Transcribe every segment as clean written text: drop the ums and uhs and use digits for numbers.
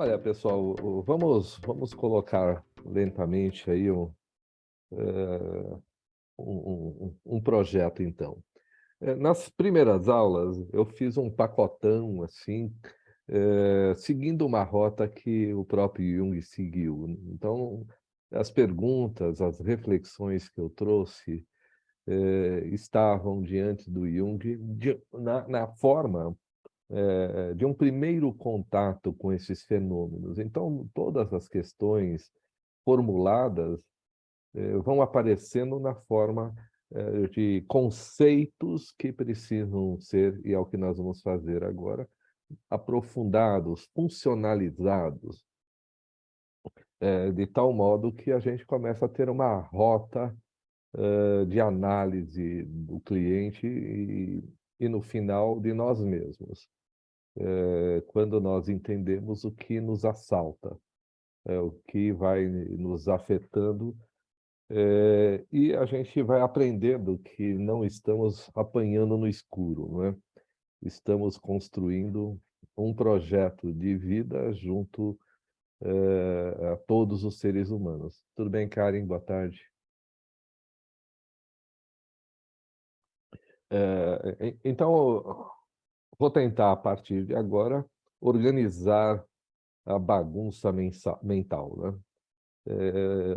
Olha, pessoal, vamos colocar lentamente aí um projeto, então. Nas primeiras aulas, eu fiz um pacotão, assim, seguindo uma rota que o próprio Jung seguiu. Então, as perguntas, as reflexões que eu trouxe, estavam diante do Jung na forma de um primeiro contato com esses fenômenos. Então, todas as questões formuladas vão aparecendo na forma de conceitos que precisam ser, e é o que nós vamos fazer agora, aprofundados, funcionalizados, de tal modo que a gente começa a ter uma rota de análise do cliente e no final, de nós mesmos. Quando nós entendemos o que nos assalta, o que vai nos afetando, e a gente vai aprendendo que não estamos apanhando no escuro, não é? Estamos construindo um projeto de vida junto, a todos os seres humanos. Tudo bem, Karen? Boa tarde. Então, vou tentar, a partir de agora, organizar a bagunça mental, né?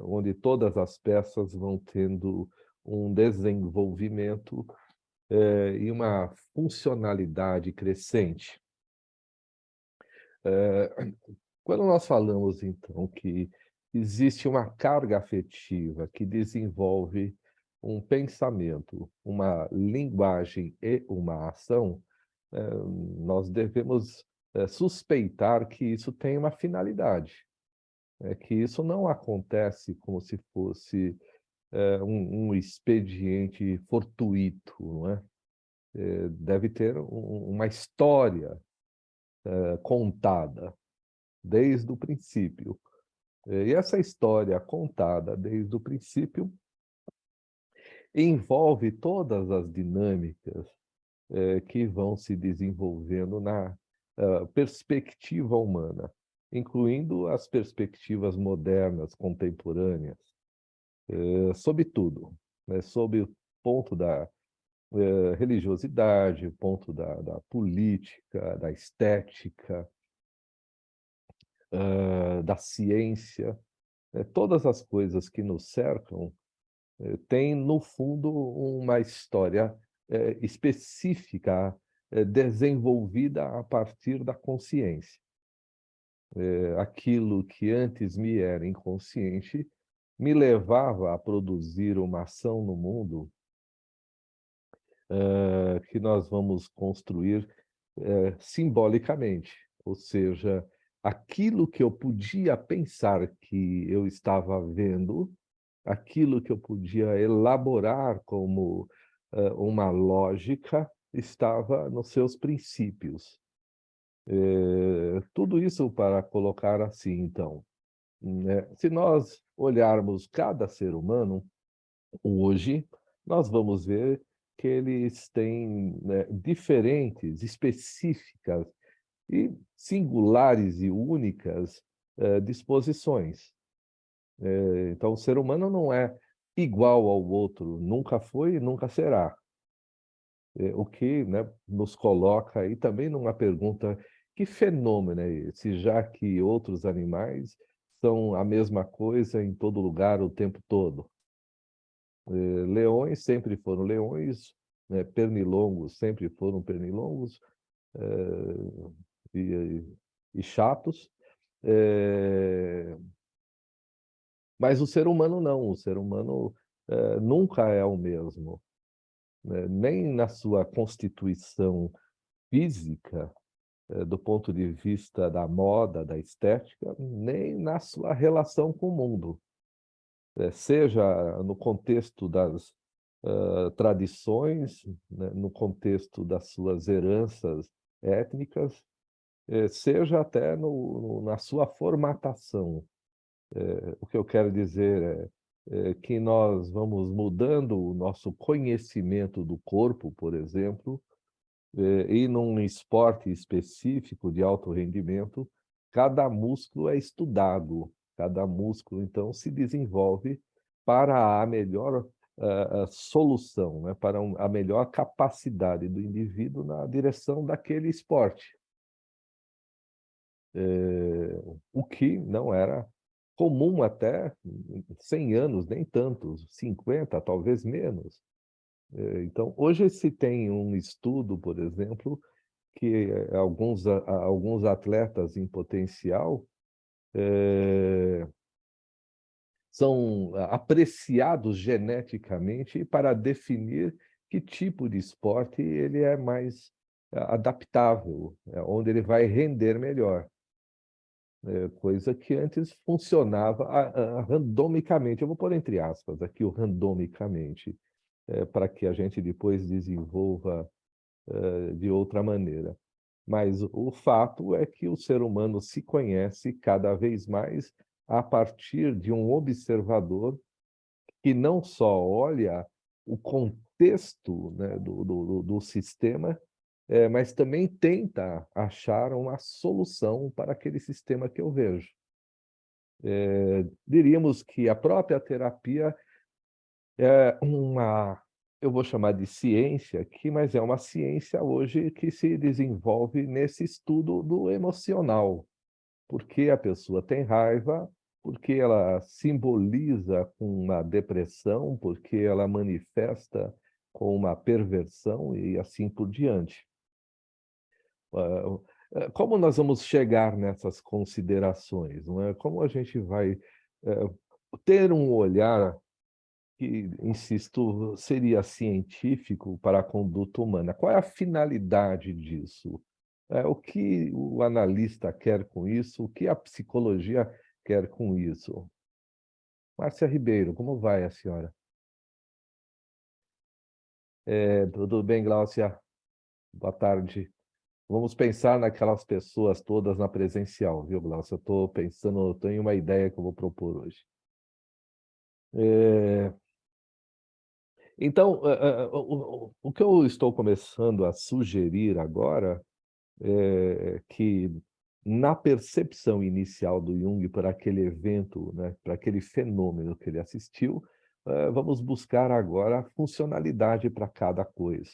Onde todas as peças vão tendo um desenvolvimento, e uma funcionalidade crescente. Quando nós falamos, então, que existe uma carga afetiva que desenvolve um pensamento, uma linguagem e uma ação, eh, nós devemos, suspeitar que isso tem uma finalidade. É que isso não acontece como se fosse, um expediente fortuito, não é? Deve ter uma história, contada desde o princípio. E essa história contada desde o princípio envolve todas as dinâmicas, que vão se desenvolvendo na, perspectiva humana, incluindo as perspectivas modernas, contemporâneas, sob tudo, né, sob o ponto da religiosidade, o ponto da política, da estética, da ciência, todas as coisas que nos cercam têm, no fundo, uma história específica, desenvolvida a partir da consciência. Aquilo que antes me era inconsciente me levava a produzir uma ação no mundo que nós vamos construir simbolicamente, ou seja, aquilo que eu podia pensar que eu estava vendo, aquilo que eu podia elaborar como uma lógica, estava nos seus princípios. Tudo isso para colocar assim, então, né? Se nós olharmos cada ser humano, hoje, nós vamos ver que eles têm, né, diferentes, específicas e singulares e únicas, disposições. Então o ser humano não é igual ao outro, nunca foi e nunca será. O que, né, nos coloca aí também numa pergunta: que fenômeno é esse? Já que outros animais são a mesma coisa em todo lugar o tempo todo. Leões sempre foram leões, né, pernilongos sempre foram pernilongos, e chatos, eh, mas o ser humano não, o ser humano, nunca é o mesmo, né, nem na sua constituição física, do ponto de vista da moda, da estética, nem na sua relação com o mundo. Seja no contexto das tradições, né, no contexto das suas heranças étnicas, seja até na sua formatação. O que eu quero dizer que nós vamos mudando o nosso conhecimento do corpo, por exemplo, e num esporte específico de alto rendimento, cada músculo é estudado, cada músculo, então, se desenvolve para a melhor solução, né? Para a melhor capacidade do indivíduo na direção daquele esporte. O que não era comum até 100 anos, nem tantos, 50, talvez menos. Então, hoje se tem um estudo, por exemplo, que alguns atletas em potencial são apreciados geneticamente para definir que tipo de esporte ele é mais adaptável, onde ele vai render melhor. Coisa que antes funcionava randomicamente. Eu vou pôr entre aspas aqui o randomicamente, para que a gente depois desenvolva de outra maneira. Mas o fato é que o ser humano se conhece cada vez mais a partir de um observador que não só olha o contexto, né, do sistema, mas também tenta achar uma solução para aquele sistema que eu vejo. Diríamos que a própria terapia é eu vou chamar de ciência aqui, mas é uma ciência hoje que se desenvolve nesse estudo do emocional. Por que a pessoa tem raiva, por que ela simboliza com uma depressão, por que ela manifesta com uma perversão e assim por diante. Como nós vamos chegar nessas considerações, não é? Como a gente vai ter um olhar que, insisto, seria científico para a conduta humana? Qual é a finalidade disso? O que o analista quer com isso? O que a psicologia quer com isso? Márcia Ribeiro, como vai a senhora? Tudo bem, Gláucia? Boa tarde. Vamos pensar naquelas pessoas todas na presencial, viu, Gláucia? Eu estou pensando, eu tenho uma ideia que eu vou propor hoje. Então, o que eu estou começando a sugerir agora é que, na percepção inicial do Jung para aquele evento, né, para aquele fenômeno que ele assistiu, vamos buscar agora a funcionalidade para cada coisa.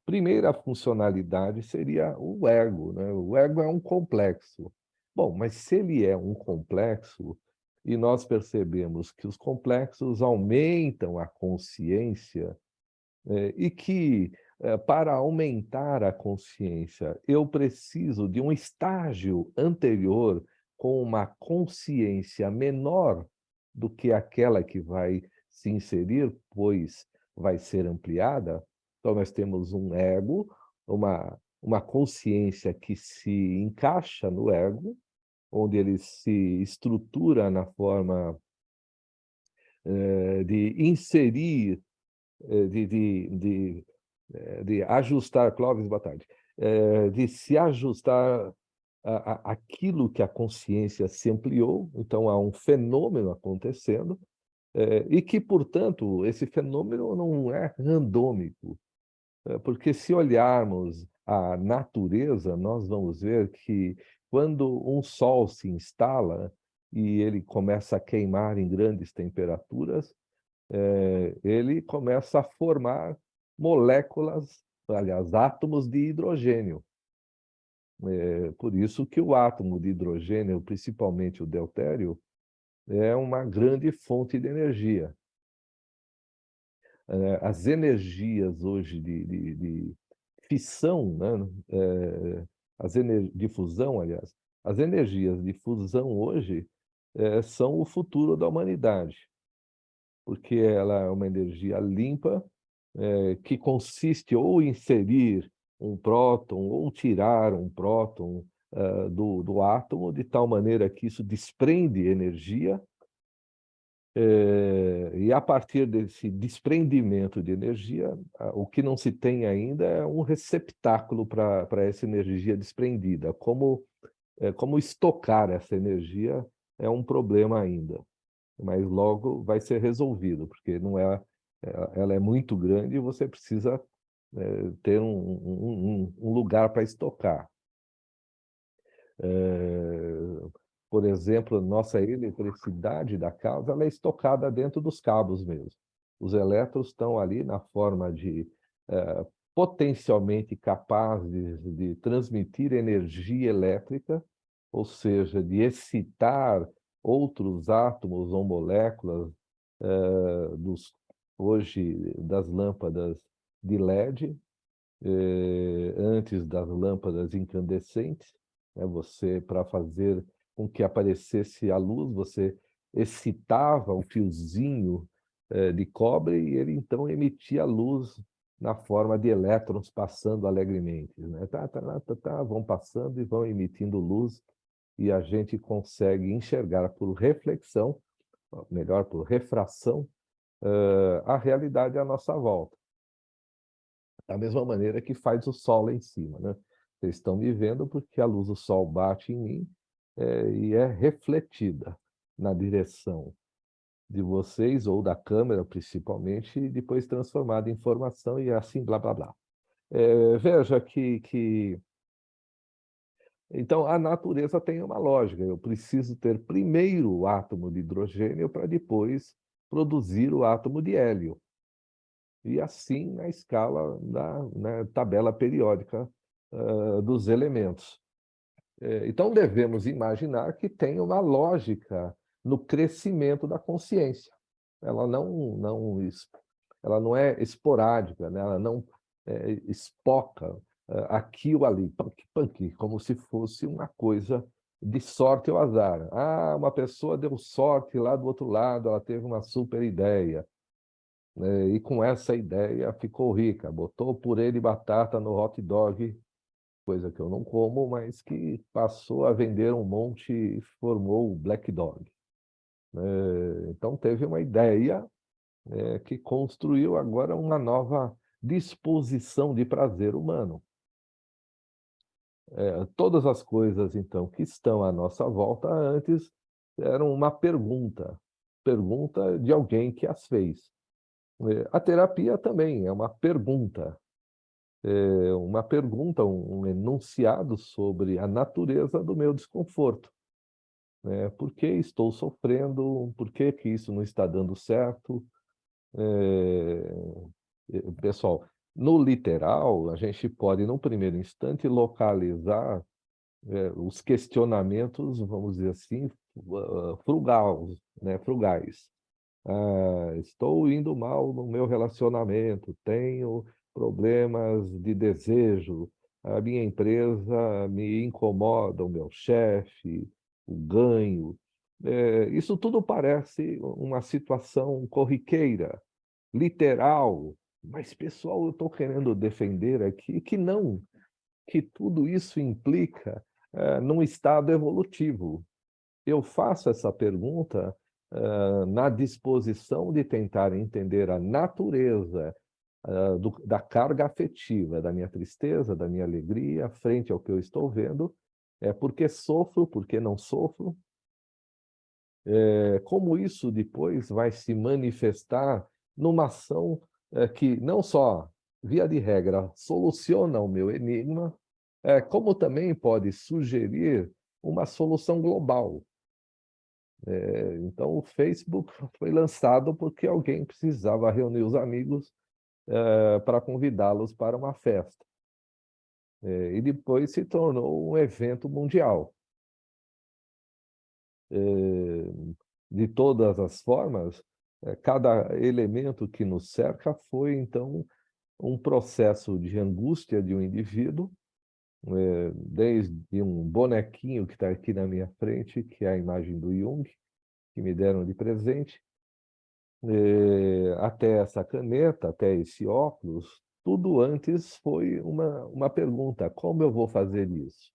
Primeira funcionalidade seria o ego, né? O ego é um complexo. Bom, mas se ele é um complexo, e nós percebemos que os complexos aumentam a consciência, e que, para aumentar a consciência, eu preciso de um estágio anterior com uma consciência menor do que aquela que vai se inserir, pois vai ser ampliada. Então, nós temos um ego, uma consciência que se encaixa no ego, onde ele se estrutura na forma de inserir, de ajustar, Clóvis, boa tarde, de se ajustar aquilo que a consciência se ampliou, então há um fenômeno acontecendo, e que, portanto, esse fenômeno não é randômico, porque se olharmos a natureza, nós vamos ver que quando um sol se instala e ele começa a queimar em grandes temperaturas, ele começa a formar moléculas, aliás, átomos de hidrogênio. Por isso que o átomo de hidrogênio, principalmente o deutério, é uma grande fonte de energia. As energias hoje de fissão, né? De fusão, aliás, as energias de fusão hoje são o futuro da humanidade, porque ela é uma energia limpa, que consiste ou em inserir um próton ou tirar um próton do átomo, de tal maneira que isso desprende energia, e a partir desse desprendimento de energia, o que não se tem ainda é um receptáculo para essa energia desprendida. Como estocar essa energia é um problema ainda, mas logo vai ser resolvido, porque não ela é muito grande e você precisa ter um lugar para estocar. Por exemplo, nossa eletricidade da casa ela é estocada dentro dos cabos mesmo. Os elétrons estão ali na forma de potencialmente capazes de transmitir energia elétrica, ou seja, de excitar outros átomos ou moléculas hoje das lâmpadas de LED, antes das lâmpadas incandescentes, né? Você, para fazer com que aparecesse a luz, você excitava o fiozinho de cobre e ele então emitia luz na forma de elétrons passando alegremente, né? Vão passando e vão emitindo luz e a gente consegue enxergar por reflexão, melhor, por refração, a realidade à nossa volta. Da mesma maneira que faz o sol lá em cima, né? Vocês estão me vendo porque a luz do sol bate em mim e é refletida na direção de vocês, ou da câmera, principalmente, e depois transformada em informação e assim, blá, blá, blá. Veja que... Então, a natureza tem uma lógica. Eu preciso ter primeiro o átomo de hidrogênio para depois produzir o átomo de hélio. E assim na escala na tabela periódica dos elementos. Então, devemos imaginar que tem uma lógica no crescimento da consciência. Ela ela não é esporádica, né? Ela não espoca aqui ou ali, punk, punk, como se fosse uma coisa de sorte ou azar. Ah, uma pessoa deu sorte lá do outro lado, ela teve uma super ideia. E com essa ideia ficou rica, botou purê de batata no hot dog, coisa que eu não como, mas que passou a vender um monte e formou o Black Dog. Então teve uma ideia que construiu agora uma nova disposição de prazer humano. Todas as coisas, então, que estão à nossa volta antes eram uma pergunta de alguém que as fez. A terapia também é uma pergunta, um enunciado sobre a natureza do meu desconforto, né? Por que estou sofrendo? Por que que isso não está dando certo? Pessoal, no literal, a gente pode, num primeiro instante, localizar os questionamentos, vamos dizer assim, frugais. Estou indo mal no meu relacionamento, tenho problemas de desejo, a minha empresa me incomoda, o meu chefe, o ganho. Isso tudo parece uma situação corriqueira, literal, mas, pessoal, eu estou querendo defender aqui que não, que tudo isso implica num estado evolutivo. Eu faço essa pergunta na disposição de tentar entender a natureza da carga afetiva, da minha tristeza, da minha alegria, frente ao que eu estou vendo, por que sofro, por que não sofro, como isso depois vai se manifestar numa ação que não só, via de regra, soluciona o meu enigma, como também pode sugerir uma solução global. Então, o Facebook foi lançado porque alguém precisava reunir os amigos para convidá-los para uma festa. E depois se tornou um evento mundial. De todas as formas, cada elemento que nos cerca foi, então, um processo de angústia de um indivíduo, desde um bonequinho que está aqui na minha frente, que é a imagem do Jung, que me deram de presente, até essa caneta, até esse óculos, tudo antes foi uma pergunta: como eu vou fazer isso?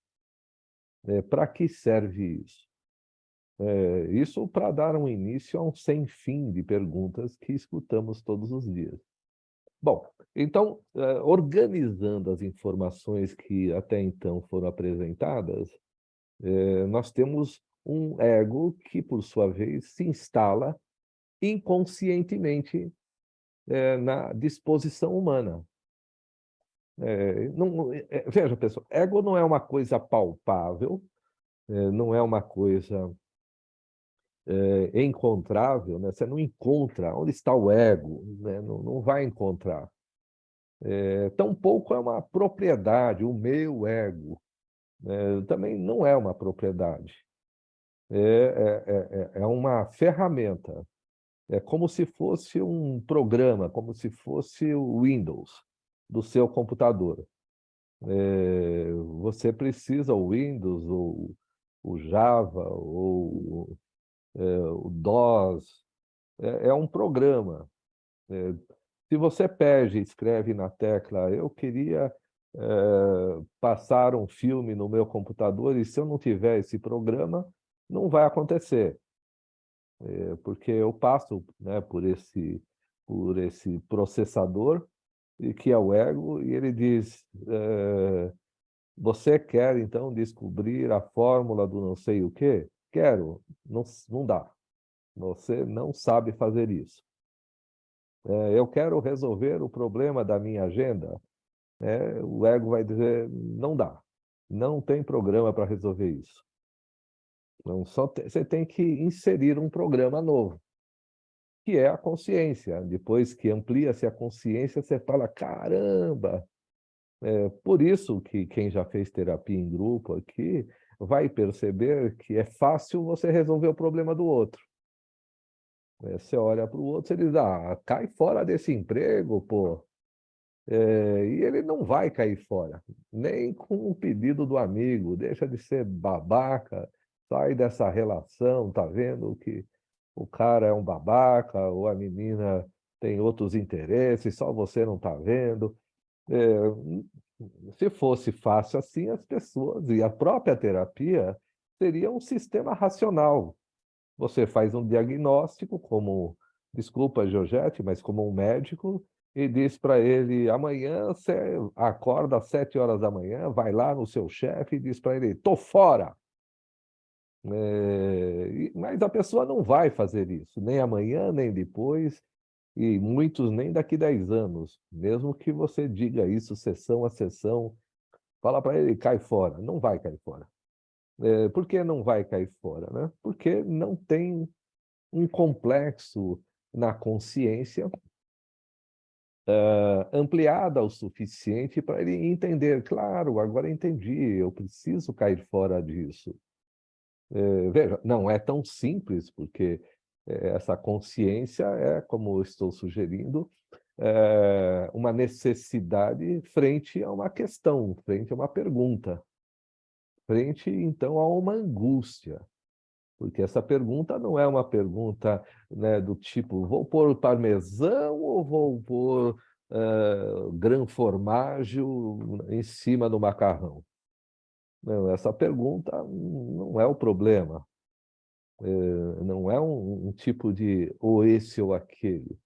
Para que serve isso? Isso para dar um início a um sem fim de perguntas que escutamos todos os dias. Bom, então, organizando as informações que até então foram apresentadas, nós temos um ego que, por sua vez, se instala inconscientemente na disposição humana. Veja, pessoal, ego não é uma coisa palpável, não é uma coisa encontrável, né? Você não encontra. Onde está o ego? Né? Não vai encontrar. Tampouco é uma propriedade, o meu ego. Também não é uma propriedade. É uma ferramenta. É como se fosse um programa, como se fosse o Windows do seu computador. Você precisa o Windows, ou o Java, ou o DOS. É um programa. É, Se você pede, escreve na tecla, eu queria passar um filme no meu computador, e se eu não tiver esse programa, não vai acontecer, porque eu passo, né, por esse processador, e que é o ego, e ele diz, você quer então descobrir a fórmula do não sei o quê? Quero. Não, não dá. Você não sabe fazer isso. Eu quero resolver o problema da minha agenda. O ego vai dizer, não dá. Não tem programa para resolver isso. Então, você tem que inserir um programa novo, que é a consciência. Depois que amplia-se a consciência, você fala, caramba! Por isso que quem já fez terapia em grupo aqui vai perceber que é fácil você resolver o problema do outro. Você olha para o outro e diz, cai fora desse emprego, pô. E ele não vai cair fora, nem com o pedido do amigo. Deixa de ser babaca, sai dessa relação, tá vendo que o cara é um babaca, ou a menina tem outros interesses, só você não tá vendo. Se fosse fácil assim, as pessoas e a própria terapia seria um sistema racional. Você faz um diagnóstico, desculpa, Georgette, mas como um médico, e diz para ele: amanhã você acorda às 7 horas da manhã, vai lá no seu chefe e diz para ele: tô fora. Mas a pessoa não vai fazer isso, nem amanhã, nem depois, e muitos nem daqui 10 anos. Mesmo que você diga isso sessão a sessão, fala para ele: cai fora. Não vai cair fora. Por que não vai cair fora, né? Porque não tem um complexo na consciência ampliada o suficiente para ele entender, claro, agora entendi, eu preciso cair fora disso. Veja, não é tão simples, porque essa consciência é, como eu estou sugerindo, uma necessidade frente a uma questão, frente a uma pergunta, frente, então, a uma angústia. Porque essa pergunta não é uma pergunta, né, do tipo, vou pôr parmesão ou vou pôr grão formaggio em cima do macarrão? Não, essa pergunta não é o problema. Não é um tipo de ou esse ou aquele.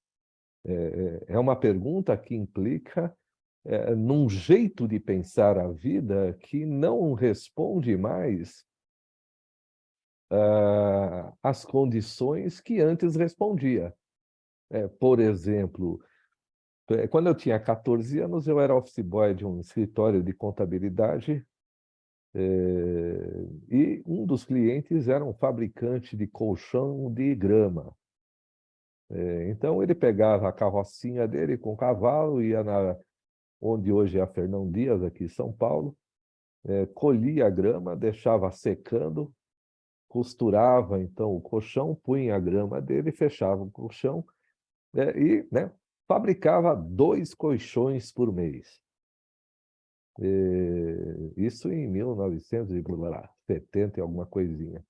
É uma pergunta que implica num jeito de pensar a vida que não responde mais às condições que antes respondia. Por exemplo, quando eu tinha 14 anos, eu era office boy de um escritório de contabilidade, e um dos clientes era um fabricante de colchão de grama. Então, ele pegava a carrocinha dele com o cavalo, ia onde hoje é a Fernão Dias, aqui em São Paulo, colhia a grama, deixava secando, costurava então o colchão, punha a grama dele, fechava o colchão, e, né, fabricava 2 colchões por mês. Isso em 1970 e alguma coisinha.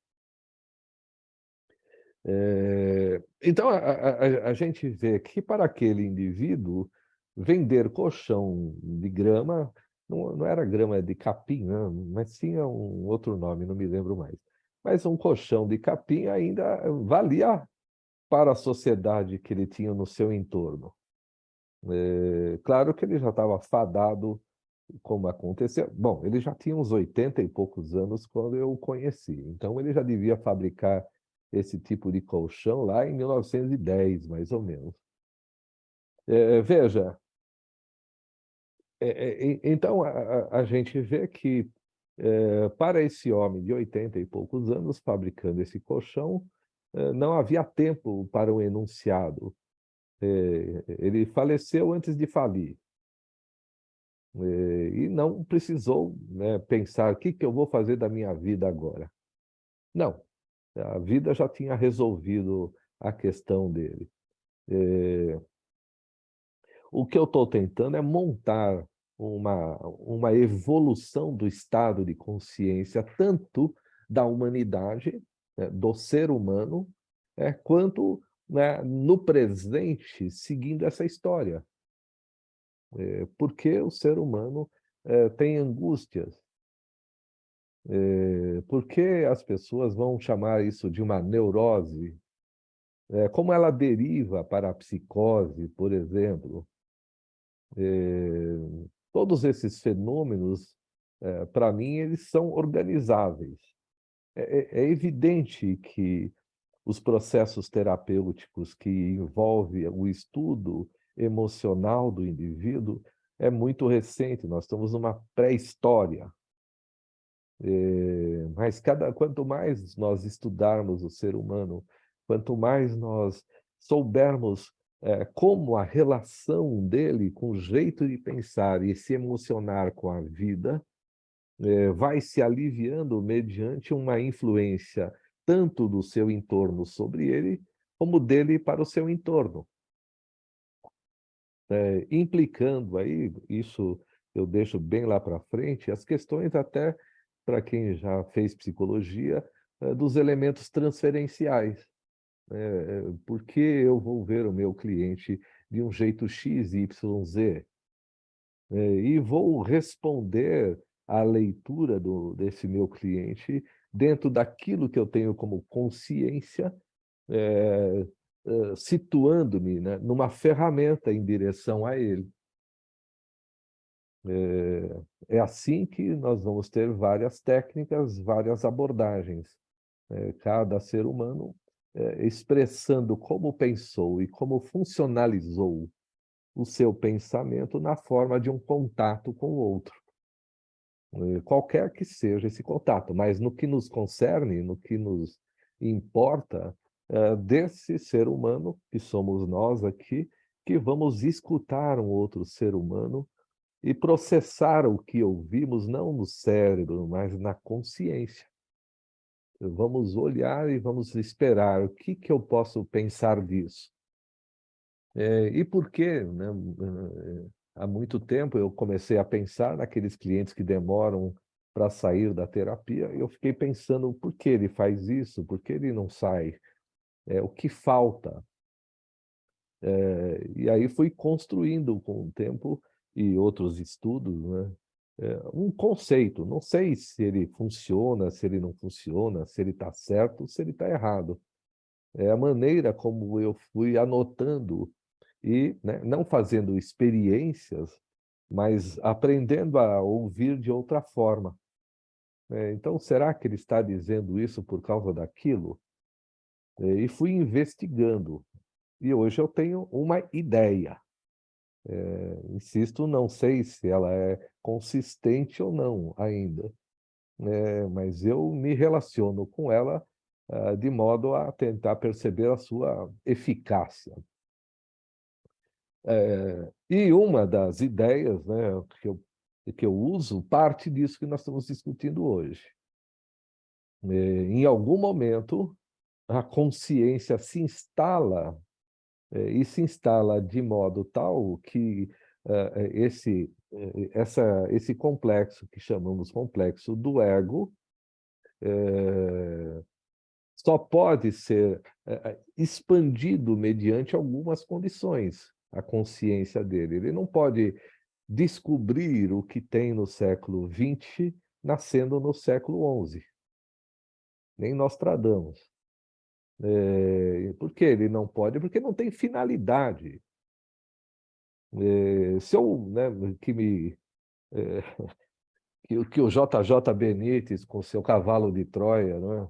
Então, a gente vê que para aquele indivíduo, vender colchão de grama, não era grama de capim, não, mas tinha um outro nome, não me lembro mais. Mas um colchão de capim ainda valia para a sociedade que ele tinha no seu entorno. Claro que ele já estava fadado, como aconteceu. Bom, ele já tinha uns 80 e poucos anos quando eu o conheci, então ele já devia fabricar esse tipo de colchão lá em 1910, mais ou menos. Veja, então a gente vê que Para esse homem de 80 e poucos anos, fabricando esse colchão, não havia tempo para um enunciado. Ele faleceu antes de falir. E não precisou, né, pensar: "O que que eu vou fazer da minha vida agora?". Não, a vida já tinha resolvido a questão dele. O que eu estou tentando é montar uma evolução do estado de consciência, tanto da humanidade, do ser humano, quanto, né, no presente, seguindo essa história. Porque o ser humano, tem angústias? Por que as pessoas vão chamar isso de uma neurose? Como ela deriva para a psicose, por exemplo? Todos esses fenômenos, para mim, eles são organizáveis. É evidente que os processos terapêuticos que envolvem o estudo emocional do indivíduo é muito recente, nós estamos numa pré-história. Mas quanto mais nós estudarmos o ser humano, quanto mais nós soubermos, como a relação dele com o jeito de pensar e se emocionar com a vida, vai se aliviando mediante uma influência tanto do seu entorno sobre ele, como dele para o seu entorno. Implicando aí, isso eu deixo bem lá para frente, as questões até para quem já fez psicologia, dos elementos transferenciais. Por que eu vou ver o meu cliente de um jeito X, Y, Z? E vou responder à leitura desse meu cliente dentro daquilo que eu tenho como consciência, eh situando-me, né, numa ferramenta em direção a ele. É assim que nós vamos ter várias técnicas, várias abordagens. Cada ser humano, expressando como pensou e como funcionalizou o seu pensamento na forma de um contato com o outro. Qualquer que seja esse contato, mas no que nos concerne, no que nos importa, desse ser humano, que somos nós aqui, que vamos escutar um outro ser humano e processar o que ouvimos, não no cérebro, mas na consciência. Vamos olhar e vamos esperar, o que que eu posso pensar disso? E por que, né, há muito tempo eu comecei a pensar naqueles clientes que demoram para sair da terapia, e eu fiquei pensando: por que ele faz isso? Por que ele não sai? O que falta? E aí fui construindo com o tempo e outros estudos, né, um conceito. Não sei se ele funciona, se ele não funciona, se ele está certo, se ele está errado. É a maneira como eu fui anotando e, né, não fazendo experiências, mas aprendendo a ouvir de outra forma. Então, será que ele está dizendo isso por causa daquilo? E fui investigando. E hoje eu tenho uma ideia. Insisto, não sei se ela é consistente ou não ainda, mas eu me relaciono com ela, de modo a tentar perceber a sua eficácia. E uma das ideias, né, que eu uso, parte disso que nós estamos discutindo hoje. Em algum momento, a consciência se instala, e se instala de modo tal que, esse complexo, que chamamos complexo do ego, só pode ser, expandido mediante algumas condições, a consciência dele. Ele não pode descobrir o que tem no século XX, nascendo no século XI, nem Nostradamus. Por que ele não pode? Porque não tem finalidade. Se eu, né, eh, que o JJ Benítez, com seu cavalo de Troia, né,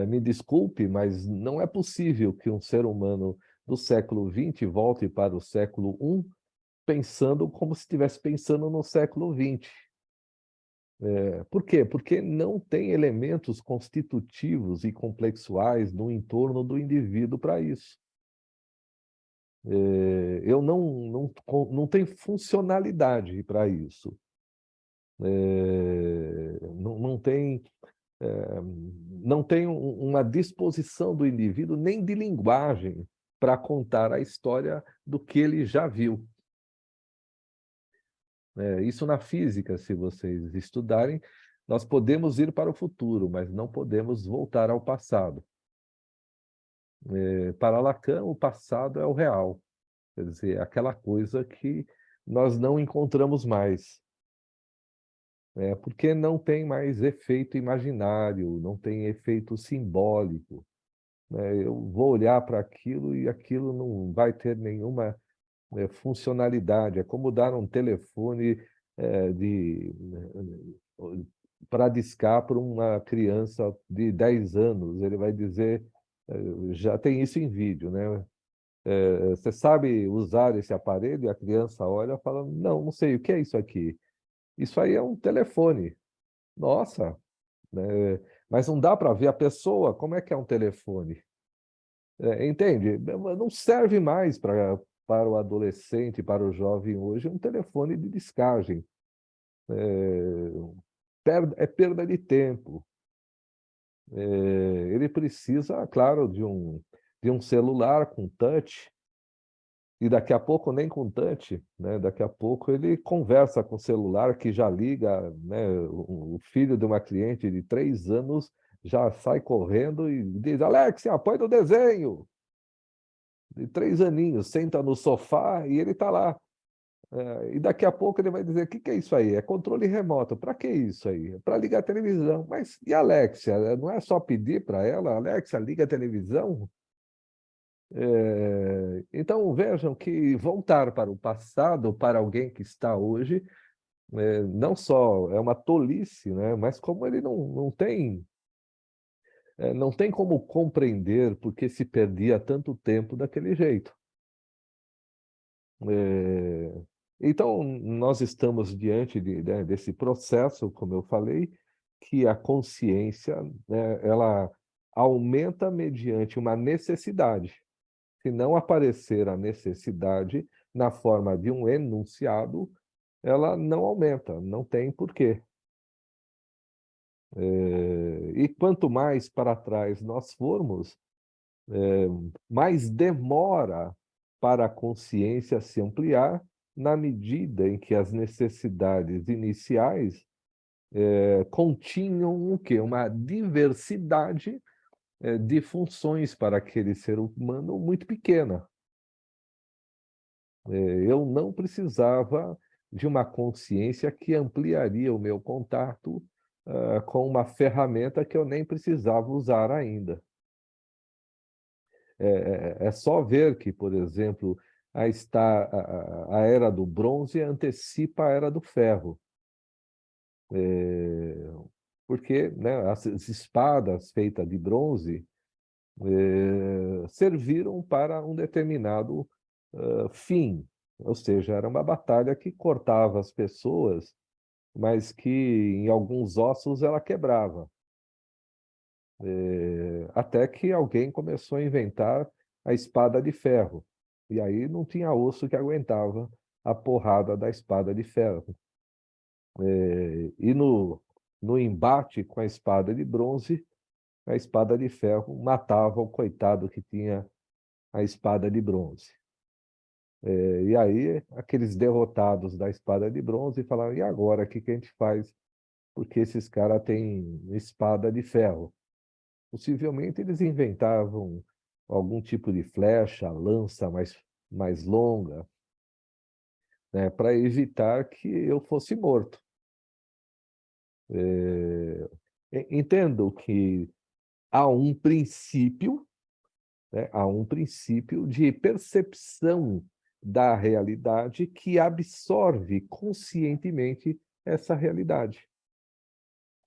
me desculpe, mas não é possível que um ser humano do século XX volte para o século I pensando como se estivesse pensando no século XX. Por quê? Porque não tem elementos constitutivos e complexuais no entorno do indivíduo para isso. Eu não tenho funcionalidade para isso. Não tem, não tem uma disposição do indivíduo nem de linguagem para contar a história do que ele já viu. Isso na física, se vocês estudarem, nós podemos ir para o futuro, mas não podemos voltar ao passado. Para Lacan, o passado é o real, quer dizer, aquela coisa que nós não encontramos mais. Porque não tem mais efeito imaginário, não tem efeito simbólico, né? Eu vou olhar para aquilo e aquilo não vai ter nenhuma funcionalidade. É como dar um telefone para discar para uma criança de 10 anos. Ele vai dizer, já tem isso em vídeo, né? Você sabe usar esse aparelho? E a criança olha e fala, não sei, o que é isso aqui? Isso aí é um telefone. Nossa, né? Mas não dá para ver a pessoa, como é que é um telefone? Entende? Não serve mais para o adolescente, para o jovem hoje, um telefone de descagem. É perda de tempo. Ele precisa, claro, de um celular com touch, e daqui a pouco nem com touch, né? Daqui a pouco ele conversa com o celular que já liga, né? O filho de uma cliente de 3 anos já sai correndo e diz, Alexia, põe no desenho. De 3 aninhos, senta no sofá e ele está lá. E daqui a pouco ele vai dizer, o que que é isso aí? É controle remoto. Para que isso aí? Para ligar a televisão. Mas e a Alexia? Não é só pedir para ela, Alexia, liga a televisão? Então vejam que voltar para o passado, para alguém que está hoje, não só é uma tolice, né? Mas como ele não tem como compreender porque se perdia tanto tempo daquele jeito. Então, nós estamos diante né, desse processo, como eu falei, que a consciência, né, ela aumenta mediante uma necessidade. Se não aparecer a necessidade na forma de um enunciado, ela não aumenta, não tem porquê. E quanto mais para trás nós formos, mais demora para a consciência se ampliar na medida em que as necessidades iniciais continham o quê? Uma diversidade de funções para aquele ser humano muito pequena. Eu não precisava de uma consciência que ampliaria o meu contato com uma ferramenta que eu nem precisava usar ainda. É só ver que, por exemplo, a Era do Bronze antecipa a Era do Ferro. Porque, né, as espadas feitas de bronze serviram para um determinado fim. Ou seja, era uma batalha que cortava as pessoas, mas que em alguns ossos ela quebrava. Até que alguém começou a inventar a espada de ferro. E aí não tinha osso que aguentava a porrada da espada de ferro. E no embate com a espada de bronze, a espada de ferro matava o coitado que tinha a espada de bronze. E aí, aqueles derrotados da espada de bronze falaram, e agora, o que que a gente faz? Porque esses caras têm espada de ferro. Possivelmente eles inventavam algum tipo de flecha, lança mais longa, né, para evitar que eu fosse morto. Entendo que há um princípio, né, há um princípio de percepção da realidade que absorve conscientemente essa realidade.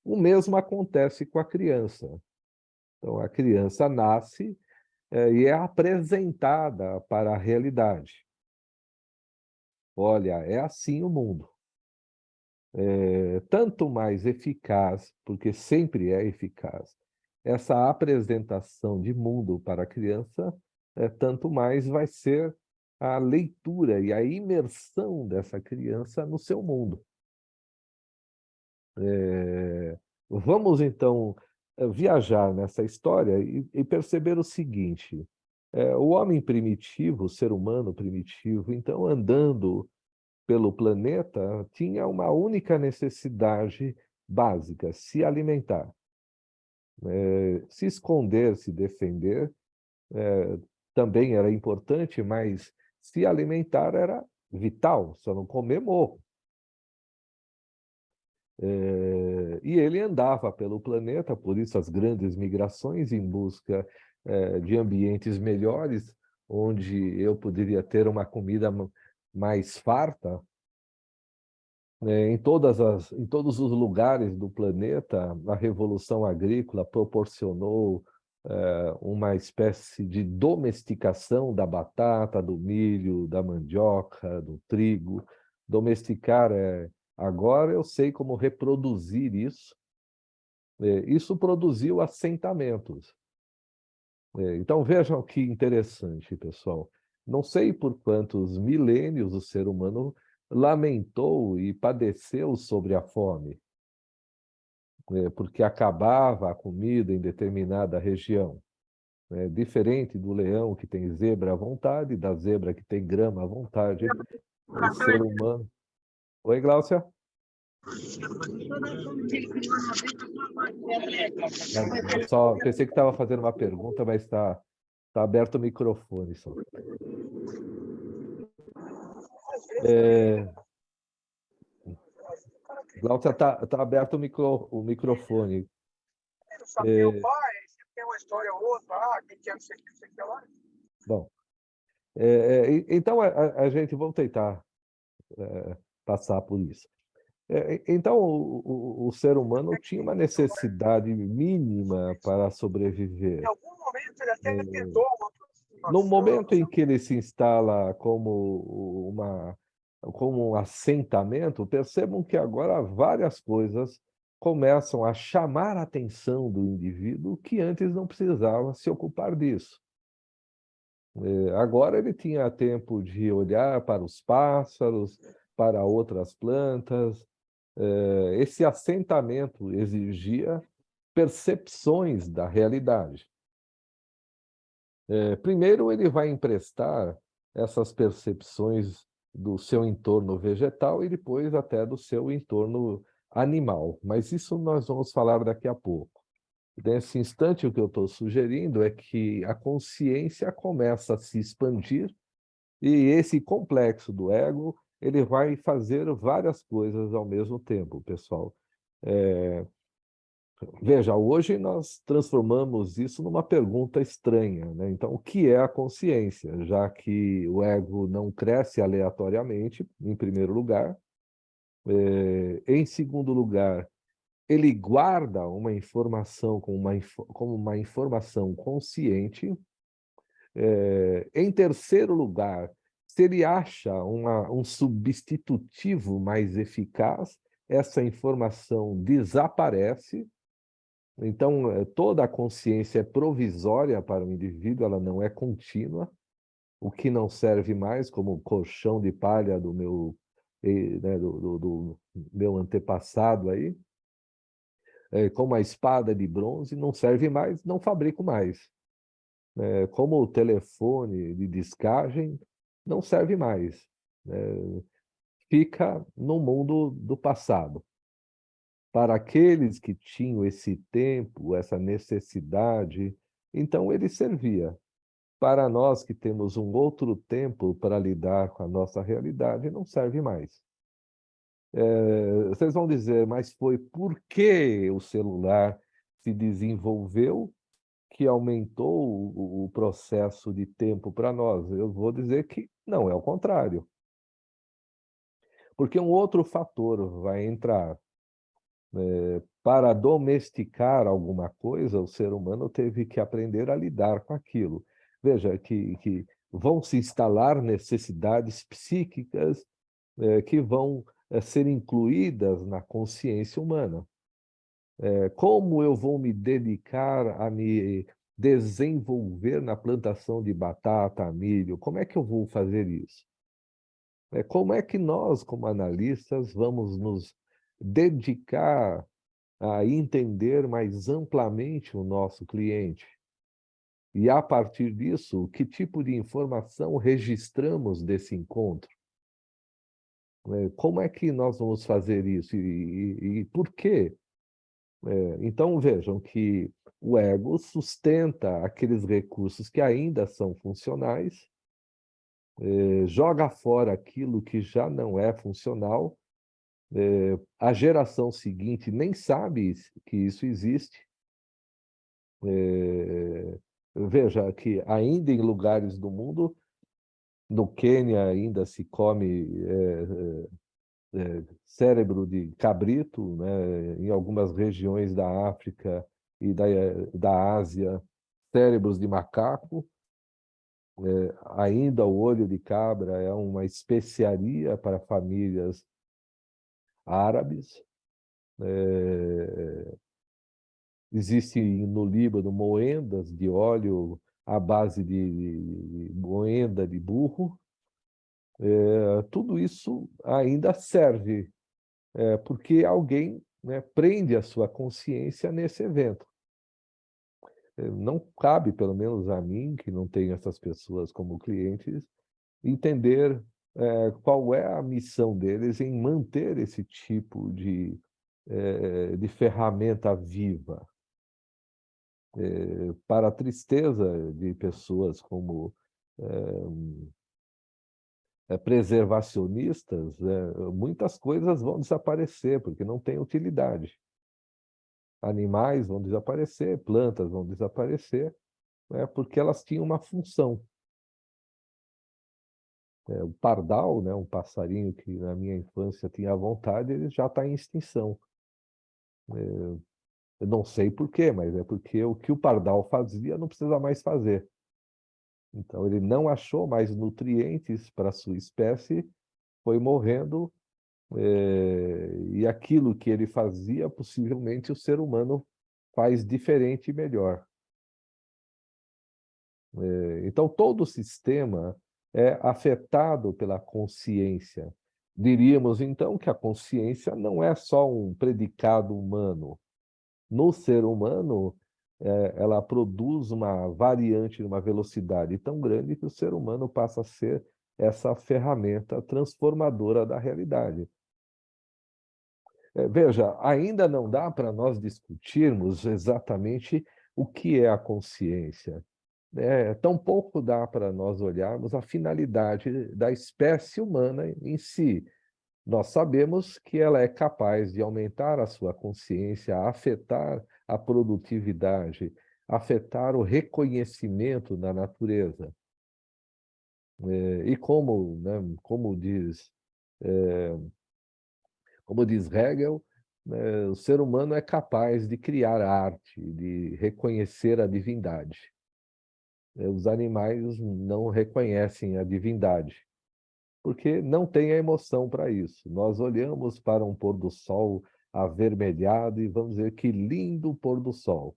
O mesmo acontece com a criança. Então, a criança nasce e é apresentada para a realidade. Olha, é assim o mundo. tanto mais eficaz, porque sempre é eficaz, essa apresentação de mundo para a criança, tanto mais vai ser a leitura e a imersão dessa criança no seu mundo. Vamos, então, viajar nessa história e perceber o seguinte: o homem primitivo, o ser humano primitivo, então, andando pelo planeta, tinha uma única necessidade básica: se alimentar. Se esconder, se defender, também era importante, mas se alimentar era vital. Se eu não comer, morro. E ele andava pelo planeta, por isso as grandes migrações em busca de ambientes melhores, onde eu poderia ter uma comida mais farta. Em todos os lugares do planeta, a Revolução Agrícola proporcionou uma espécie de domesticação da batata, do milho, da mandioca, do trigo. Domesticar agora eu sei como reproduzir isso. Isso produziu assentamentos. Então vejam que interessante, pessoal. Não sei por quantos milênios o ser humano lamentou e padeceu sobre a fome, porque acabava a comida em determinada região. Diferente do leão que tem zebra à vontade, da zebra que tem grama à vontade, o ser humano. Oi, Gláucia? Eu só pensei que estava fazendo uma pergunta, mas está aberto o microfone só. Gláucia, está aberto o microfone. Meu pai, sempre tem uma história ou outra, quem quer não sei o que, não sei o que lá. Bom, então a gente vamos tentar passar por isso. Então, o ser humano tinha uma necessidade mínima para Em sobreviver. algum momento ele até tentou uma No aproximação, momento em que ele se instala como um assentamento, percebam que agora várias coisas começam a chamar a atenção do indivíduo que antes não precisava se ocupar disso. Agora ele tinha tempo de olhar para os pássaros, para outras plantas. Esse assentamento exigia percepções da realidade. Primeiro, ele vai emprestar essas percepções do seu entorno vegetal e depois até do seu entorno animal. Mas isso nós vamos falar daqui a pouco. Nesse instante, o que eu estou sugerindo é que a consciência começa a se expandir e esse complexo do ego ele vai fazer várias coisas ao mesmo tempo, pessoal. Veja, hoje nós transformamos isso numa pergunta estranha, né? Então, o que é a consciência? Já que o ego não cresce aleatoriamente, em primeiro lugar. Em segundo lugar, ele guarda uma informação como uma informação consciente. Em terceiro lugar, se ele acha um substitutivo mais eficaz, essa informação desaparece. Então, toda a consciência é provisória para o indivíduo, ela não é contínua, o que não serve mais como colchão de palha do meu, né, do meu antepassado aí, como a espada de bronze, não serve mais, não fabrico mais. Como o telefone de descagem, não serve mais. Fica no mundo do passado. Para aqueles que tinham esse tempo, essa necessidade, então ele servia. Para nós que temos um outro tempo para lidar com a nossa realidade, não serve mais. Vocês vão dizer, mas foi por que o celular se desenvolveu que aumentou o processo de tempo para nós? Eu vou dizer que não, é o contrário. Porque um outro fator vai entrar. Para domesticar alguma coisa, o ser humano teve que aprender a lidar com aquilo. Veja que vão se instalar necessidades psíquicas que vão ser incluídas na consciência humana. Como eu vou me dedicar a me desenvolver na plantação de batata, milho? Como é que eu vou fazer isso? Como é que nós, como analistas, vamos nos dedicar a entender mais amplamente o nosso cliente? E, a partir disso, que tipo de informação registramos desse encontro? Como é que nós vamos fazer isso e por quê? Então, vejam que o ego sustenta aqueles recursos que ainda são funcionais, joga fora aquilo que já não é funcional, a geração seguinte nem sabe que isso existe. Veja que ainda em lugares do mundo, no Quênia ainda se come cérebro de cabrito, né? Em algumas regiões da África e da Ásia, cérebros de macaco. Ainda o olho de cabra é uma especiaria para famílias árabes. Existe no Líbano moendas de óleo à base de moenda de burro. Tudo isso ainda serve, porque alguém, né, prende a sua consciência nesse evento. Não cabe, pelo menos a mim, que não tenho essas pessoas como clientes, entender qual é a missão deles em manter esse tipo de ferramenta viva. Para a tristeza de pessoas como preservacionistas, muitas coisas vão desaparecer, porque não tem utilidade. Animais vão desaparecer, plantas vão desaparecer, né, porque elas tinham uma função. O pardal, né, um passarinho que na minha infância tinha vontade, ele já está em extinção. Eu não sei por quê, mas é porque o que o pardal fazia não precisa mais fazer. Então, ele não achou mais nutrientes para a sua espécie, foi morrendo, e aquilo que ele fazia, possivelmente o ser humano faz diferente e melhor. Então, todo o sistema é afetado pela consciência. Diríamos, então, que a consciência não é só um predicado humano. No ser humano, ela produz uma variante, uma velocidade tão grande que o ser humano passa a ser essa ferramenta transformadora da realidade. Veja, ainda não dá para nós discutirmos exatamente o que é a consciência. Tampouco dá para nós olharmos a finalidade da espécie humana em si. Nós sabemos que ela é capaz de aumentar a sua consciência, afetar a produtividade, afetar o reconhecimento da natureza. E como, né, como diz Hegel, o ser humano é capaz de criar arte, de reconhecer a divindade. Os animais não reconhecem a divindade, porque não tem a emoção para isso. Nós olhamos para um pôr do sol avermelhado e vamos dizer que lindo pôr do sol.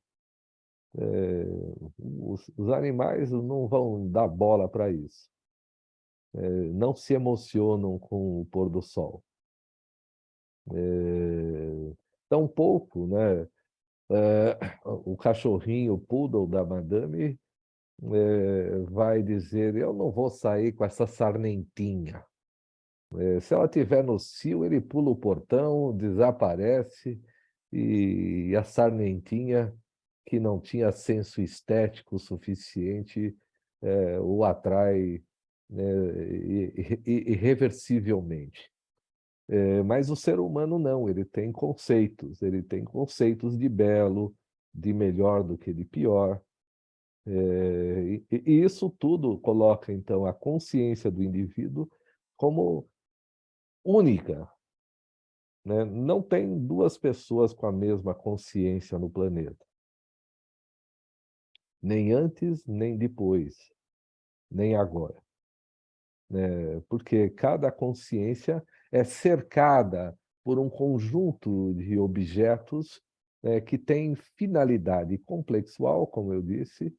Os animais não vão dar bola para isso. Não se emocionam com o pôr do sol. Tampouco, né? O cachorrinho, o poodle da madame, vai dizer: eu não vou sair com essa sarmentinha. Se ela estiver no cio, ele pula o portão, desaparece, e a sarmentinha, que não tinha senso estético suficiente, o atrai, né, irreversivelmente. Mas o ser humano não, ele tem conceitos de belo, de melhor do que de pior. E isso tudo coloca, então, a consciência do indivíduo como única, né? Não tem duas pessoas com a mesma consciência no planeta. Nem antes, nem depois, nem agora. Porque cada consciência é cercada por um conjunto de objetos que tem finalidade complexual, como eu disse,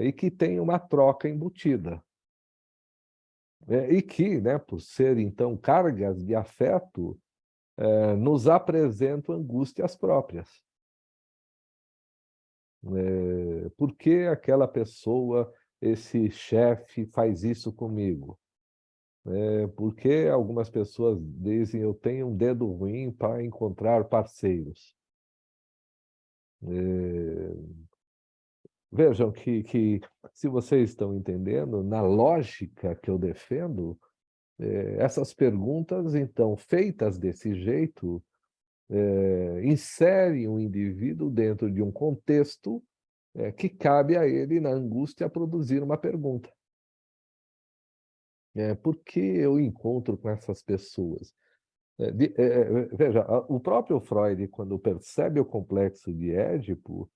e que tem uma troca embutida. E que, né, por ser, então, cargas de afeto, nos apresentam angústias próprias. Por que aquela pessoa, esse chefe, faz isso comigo? Por que algumas pessoas dizem eu tenho um dedo ruim para encontrar parceiros? Vejam que, se vocês estão entendendo, na lógica que eu defendo, essas perguntas, então, feitas desse jeito, inserem o indivíduo dentro de um contexto que cabe a ele, na angústia, produzir uma pergunta. Por que eu encontro com essas pessoas? Veja, o próprio Freud, quando percebe o complexo de Édipo,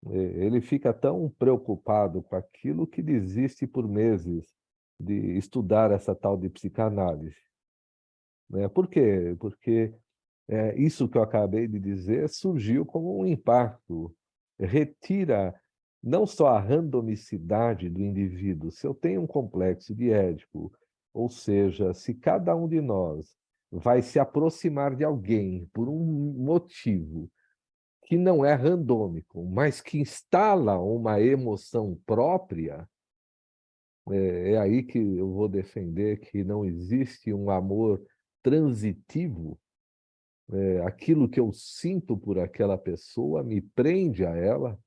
ele fica tão preocupado com aquilo que desiste por meses de estudar essa tal de psicanálise. Por quê? Porque isso que eu acabei de dizer surgiu como um impacto. Retira não só a randomicidade do indivíduo. Se eu tenho um complexo de Édipo, ou seja, se cada um de nós vai se aproximar de alguém por um motivo que não é randômico, mas que instala uma emoção própria, é aí que eu vou defender que não existe um amor transitivo. Aquilo que eu sinto por aquela pessoa me prende a ela,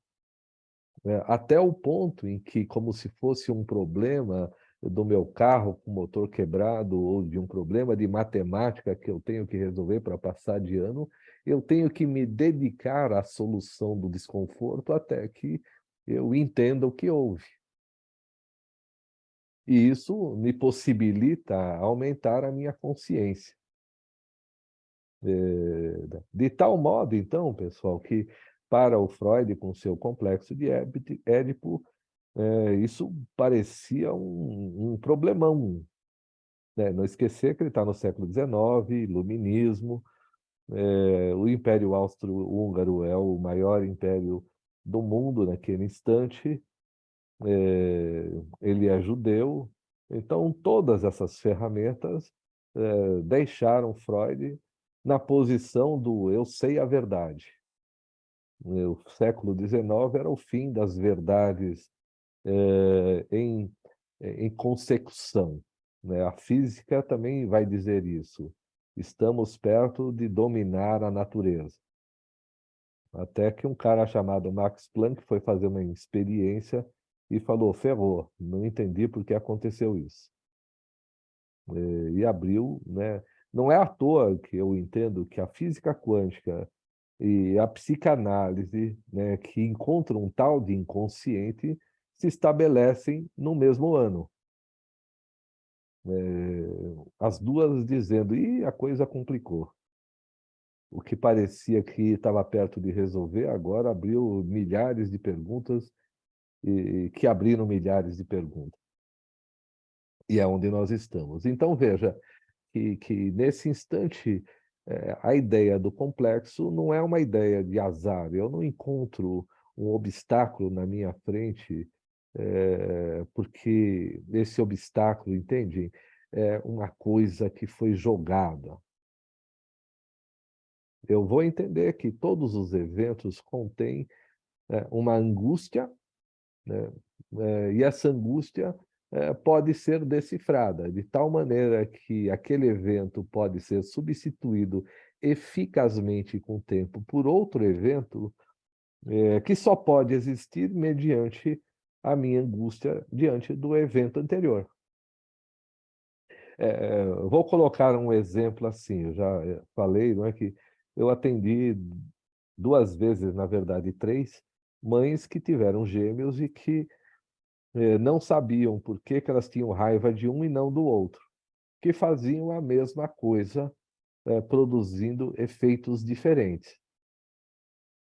até o ponto em que, como se fosse um problema do meu carro com o motor quebrado ou de um problema de matemática que eu tenho que resolver para passar de ano, eu tenho que me dedicar à solução do desconforto até que eu entenda o que houve. E isso me possibilita aumentar a minha consciência. De tal modo, então, pessoal, que para o Freud, com seu complexo de Édipo, isso parecia um problemão, né? Não esquecer que ele está no século XIX, iluminismo, o Império Austro-Húngaro é o maior império do mundo naquele instante, ele é judeu, então todas essas ferramentas deixaram Freud na posição do eu sei a verdade. O século XIX era o fim das verdades em consecução, né? A física também vai dizer isso. Estamos perto de dominar a natureza. Até que um cara chamado Max Planck foi fazer uma experiência e falou, ferrou, não entendi por que aconteceu isso. E abriu, né? Não é à toa que eu entendo que a física quântica e a psicanálise, né, que encontram um tal de inconsciente, se estabelecem no mesmo ano. As duas dizendo, e a coisa complicou. O que parecia que estava perto de resolver, agora abriu milhares de perguntas e que abriram milhares de perguntas. E é onde nós estamos. Então, veja que nesse instante, a ideia do complexo não é uma ideia de azar. Eu não encontro um obstáculo na minha frente, porque esse obstáculo, entende? É uma coisa que foi jogada. Eu vou entender que todos os eventos contêm uma angústia, né? E essa angústia pode ser decifrada, de tal maneira que aquele evento pode ser substituído eficazmente com o tempo por outro evento que só pode existir mediante a minha angústia diante do evento anterior. Vou colocar um exemplo assim, eu já falei, não é, que eu atendi 2 vezes, na verdade 3, mães que tiveram gêmeos e que não sabiam por que que elas tinham raiva de um e não do outro, que faziam a mesma coisa, produzindo efeitos diferentes.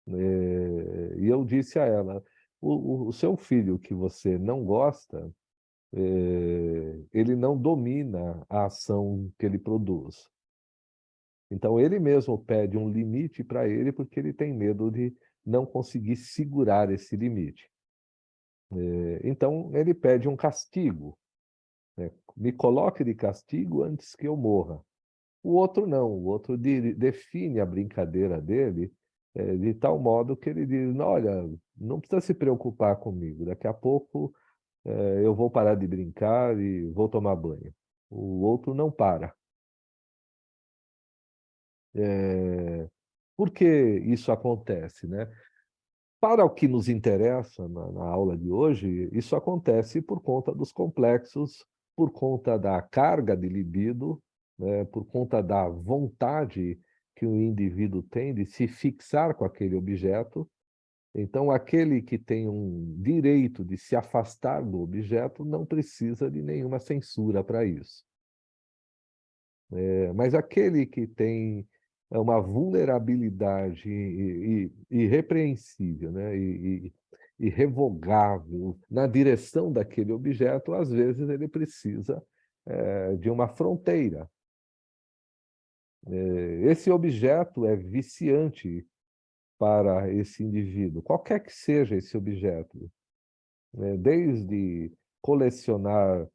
E eu disse a ela, o seu filho que você não gosta, ele não domina a ação que ele produz. Então, ele mesmo pede um limite para ele, porque ele tem medo de não conseguir segurar esse limite. Então, ele pede um castigo, né? Me coloque de castigo antes que eu morra. O outro não, o outro define a brincadeira dele de tal modo que ele diz: olha, não precisa se preocupar comigo, daqui a pouco eu vou parar de brincar e vou tomar banho. O outro não para. Por que isso acontece, né? Para o que nos interessa na aula de hoje, isso acontece por conta dos complexos, por conta da carga de libido, né, por conta da vontade que o indivíduo tem de se fixar com aquele objeto. Então, aquele que tem um direito de se afastar do objeto não precisa de nenhuma censura para isso. Mas aquele que tem uma vulnerabilidade irrepreensível, né? Irrevogável na direção daquele objeto, às vezes ele precisa de uma fronteira. Esse objeto é viciante para esse indivíduo, qualquer que seja esse objeto, né? Desde colecionar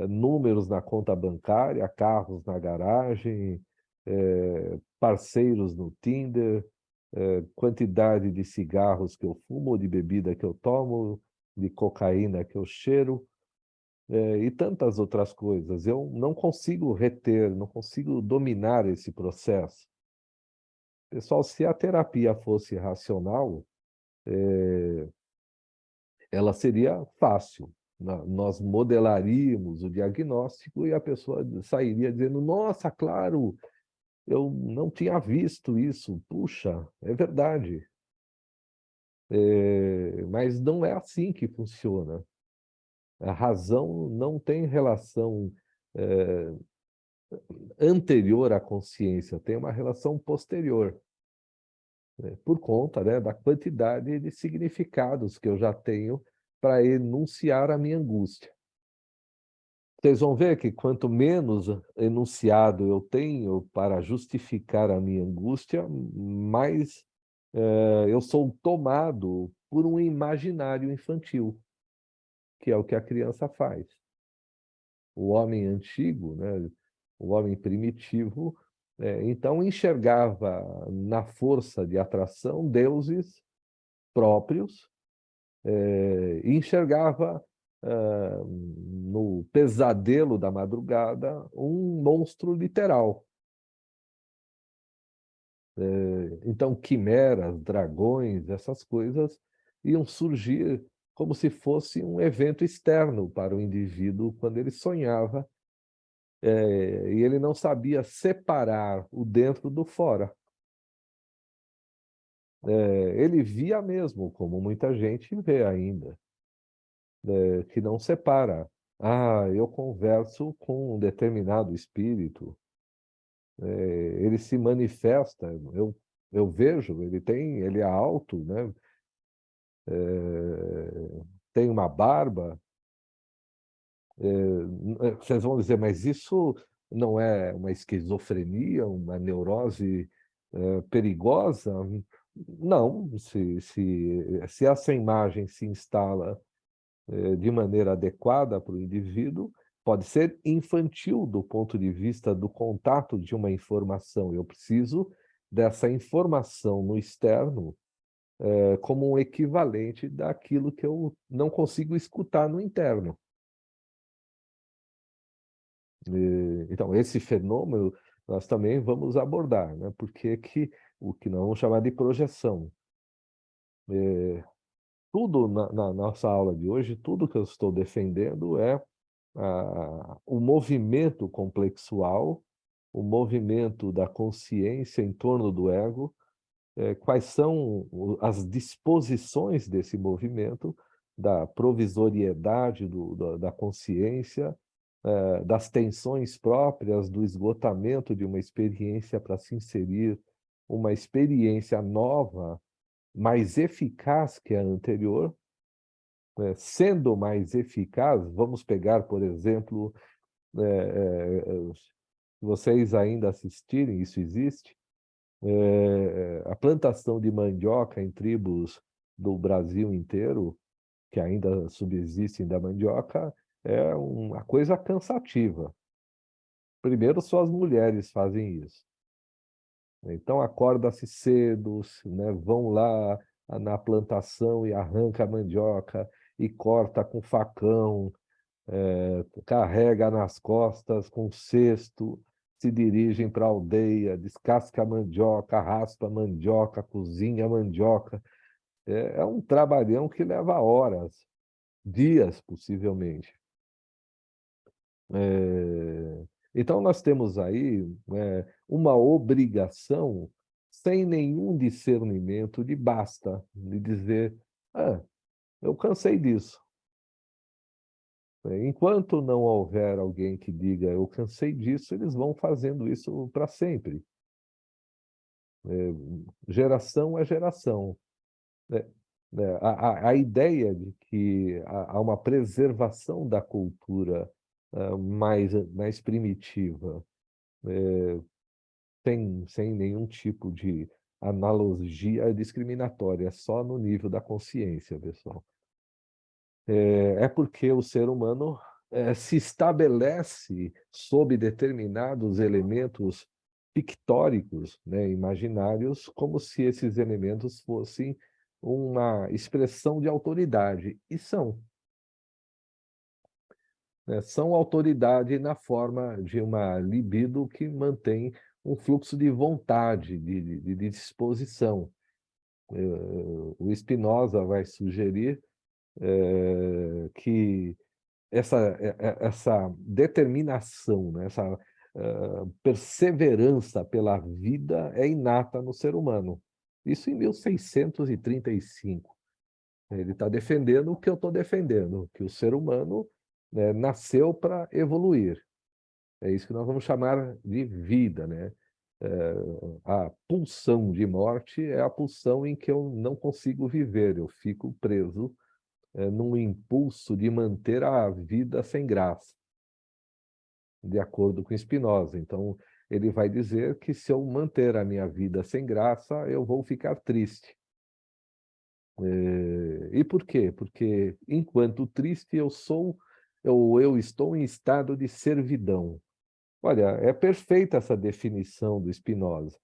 números na conta bancária, carros na garagem, parceiros no Tinder, quantidade de cigarros que eu fumo, de bebida que eu tomo, de cocaína que eu cheiro, e tantas outras coisas. Eu não consigo reter, não consigo dominar esse processo. Pessoal, se a terapia fosse racional, ela seria fácil. Nós modelaríamos o diagnóstico e a pessoa sairia dizendo: nossa, claro, eu não tinha visto isso. Puxa, é verdade. Mas não é assim que funciona. A razão não tem relação anterior à consciência, tem uma relação posterior, né? Por conta, né, da quantidade de significados que eu já tenho para enunciar a minha angústia. Vocês vão ver que quanto menos enunciado eu tenho para justificar a minha angústia, mais eu sou tomado por um imaginário infantil, que é o que a criança faz. O homem antigo, né, o homem primitivo, então enxergava na força de atração deuses próprios, e enxergava no pesadelo da madrugada um monstro literal. Então, quimeras, dragões, essas coisas iam surgir como se fosse um evento externo para o indivíduo quando ele sonhava, e ele não sabia separar o dentro do fora. Ele via mesmo, como muita gente vê ainda, que não separa. Ah, eu converso com um determinado espírito, ele se manifesta, eu vejo, ele é alto, né? Tem uma barba. Vocês vão dizer, mas isso não é uma esquizofrenia, uma neurose perigosa? Não, se essa imagem se instala de maneira adequada para o indivíduo, pode ser infantil do ponto de vista do contato de uma informação. Eu preciso dessa informação no externo como um equivalente daquilo que eu não consigo escutar no interno. Então, esse fenômeno nós também vamos abordar, né? Porque o que nós vamos chamar de projeção. Tudo na nossa aula de hoje, tudo que eu estou defendendo é o movimento complexual, o movimento da consciência em torno do ego, quais são as disposições desse movimento, da provisoriedade da consciência, das tensões próprias, do esgotamento de uma experiência para se inserir uma experiência nova, mais eficaz que a anterior. Sendo mais eficaz, vamos pegar, por exemplo, se vocês ainda assistirem, isso existe, a plantação de mandioca em tribos do Brasil inteiro, que ainda subsistem da mandioca, é uma coisa cansativa. Primeiro, só as mulheres fazem isso. Então, acorda-se cedo, né, vão lá na plantação e arranca a mandioca e corta com facão, carrega nas costas com cesto, se dirigem para a aldeia, descasca a mandioca, raspa a mandioca, cozinha a mandioca. É um trabalhão que leva horas, dias, possivelmente. Então, nós temos aí uma obrigação sem nenhum discernimento de basta, de dizer, eu cansei disso. Enquanto não houver alguém que diga, eu cansei disso, eles vão fazendo isso para sempre. Geração é geração. A ideia de que há uma preservação da cultura mais primitiva, sem nenhum tipo de analogia discriminatória, só no nível da consciência, pessoal. É porque o ser humano se estabelece sob determinados elementos pictóricos, né, imaginários, como se esses elementos fossem uma expressão de autoridade, e são. São autoridade na forma de uma libido que mantém um fluxo de vontade, de disposição. O Spinoza vai sugerir que essa determinação, né, essa perseverança pela vida é inata no ser humano. Isso em 1635. Ele está defendendo o que eu estou defendendo, que o ser humano, né, nasceu para evoluir. É isso que nós vamos chamar de vida, né? A pulsão de morte é a pulsão em que eu não consigo viver, eu fico preso num impulso de manter a vida sem graça, de acordo com Spinoza. Então, ele vai dizer que se eu manter a minha vida sem graça, eu vou ficar triste. E por quê? Porque, enquanto triste, eu estou em estado de servidão. Olha, é perfeita essa definição do Spinoza.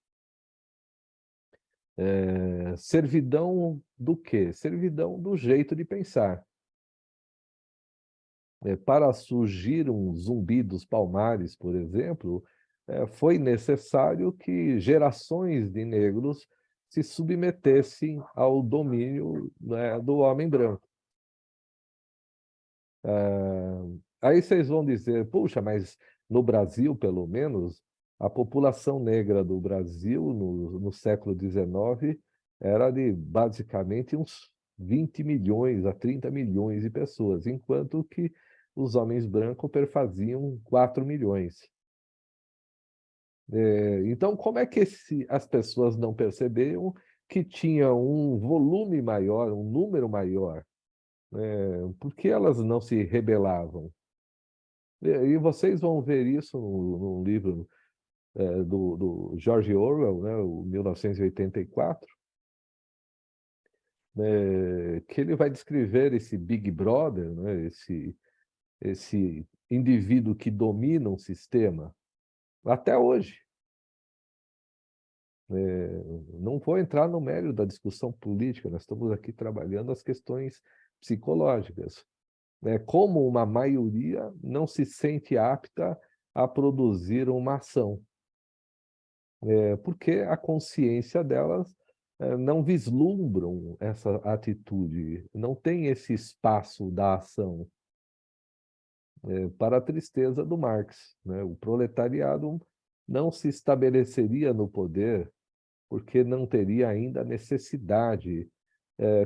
Servidão do quê? Servidão do jeito de pensar. Para surgir um Zumbi dos Palmares, por exemplo, foi necessário que gerações de negros se submetessem ao domínio, né, do homem branco. Aí vocês vão dizer, puxa, mas no Brasil, pelo menos, a população negra do Brasil, no século XIX, era de basicamente uns 20 milhões a 30 milhões de pessoas, enquanto que os homens brancos perfaziam 4 milhões. Então, como é que as pessoas não perceberam que tinha um volume maior, um número maior? Por que elas não se rebelavam? E vocês vão ver isso no livro do George Orwell, né, o 1984, que ele vai descrever esse Big Brother, né, esse indivíduo que domina um sistema, até hoje. Não vou entrar no mérito da discussão política, nós estamos aqui trabalhando as questões psicológicas. Como uma maioria não se sente apta a produzir uma ação, porque a consciência delas não vislumbram essa atitude, não tem esse espaço da ação. Para a tristeza do Marx, né? O proletariado não se estabeleceria no poder porque não teria ainda a necessidade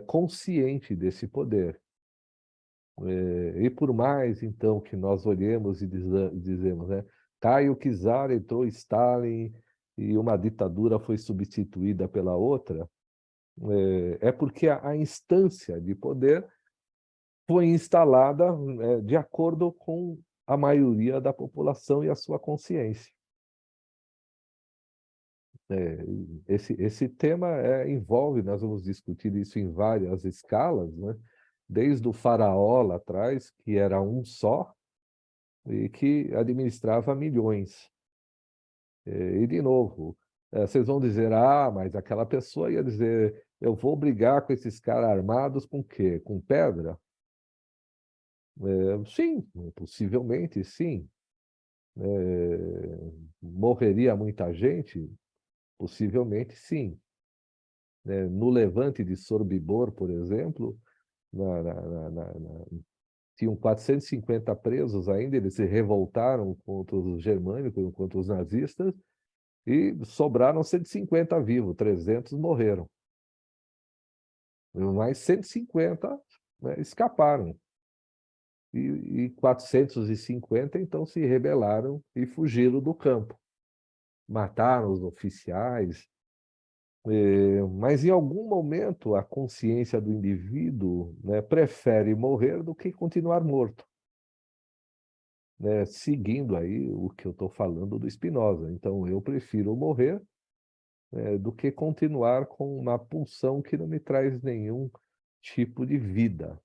consciente desse poder. E por mais, então, que nós olhemos e dizemos, né, Caio Czar entrou Stalin e uma ditadura foi substituída pela outra, é porque a instância de poder foi instalada de acordo com a maioria da população e a sua consciência. Esse tema envolve, nós vamos discutir isso em várias escalas, né? Desde o faraó lá atrás, que era um só, e que administrava milhões. E, de novo, vocês vão dizer, mas aquela pessoa ia dizer, eu vou brigar com esses caras armados com o quê? Com pedra? Sim, possivelmente sim. Morreria muita gente? Possivelmente sim. No levante de Sobibor, por exemplo, na, na, na, na, na, tinham 450 presos ainda, eles se revoltaram contra os germânicos, contra os nazistas, e sobraram 150 vivos, 300 morreram. Mas 150, né, escaparam. E 450, então, se rebelaram e fugiram do campo. Mataram os oficiais. Mas, em algum momento, a consciência do indivíduo, né, prefere morrer do que continuar morto. Né, seguindo aí o que eu estou falando do Spinoza. Então, eu prefiro morrer do que continuar com uma pulsão que não me traz nenhum tipo de vida.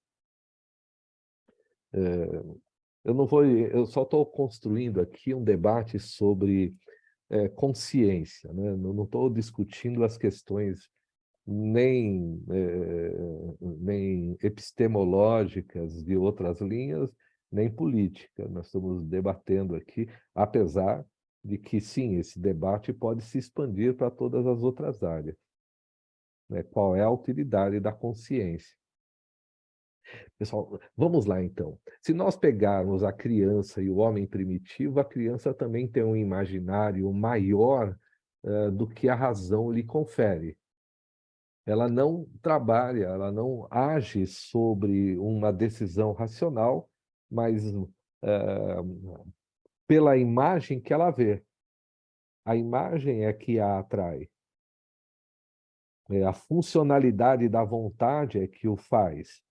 Eu só estou construindo aqui um debate sobre consciência, né? Não estou discutindo as questões nem epistemológicas de outras linhas, nem política. Nós estamos debatendo aqui, apesar de que, sim, esse debate pode se expandir para todas as outras áreas. Né? Qual é a utilidade da consciência? Pessoal, vamos lá então. Se nós pegarmos a criança e o homem primitivo, a criança também tem um imaginário maior do que a razão lhe confere. Ela não trabalha, ela não age sobre uma decisão racional, mas pela imagem que ela vê. A imagem é que a atrai. A funcionalidade da vontade é que o faz.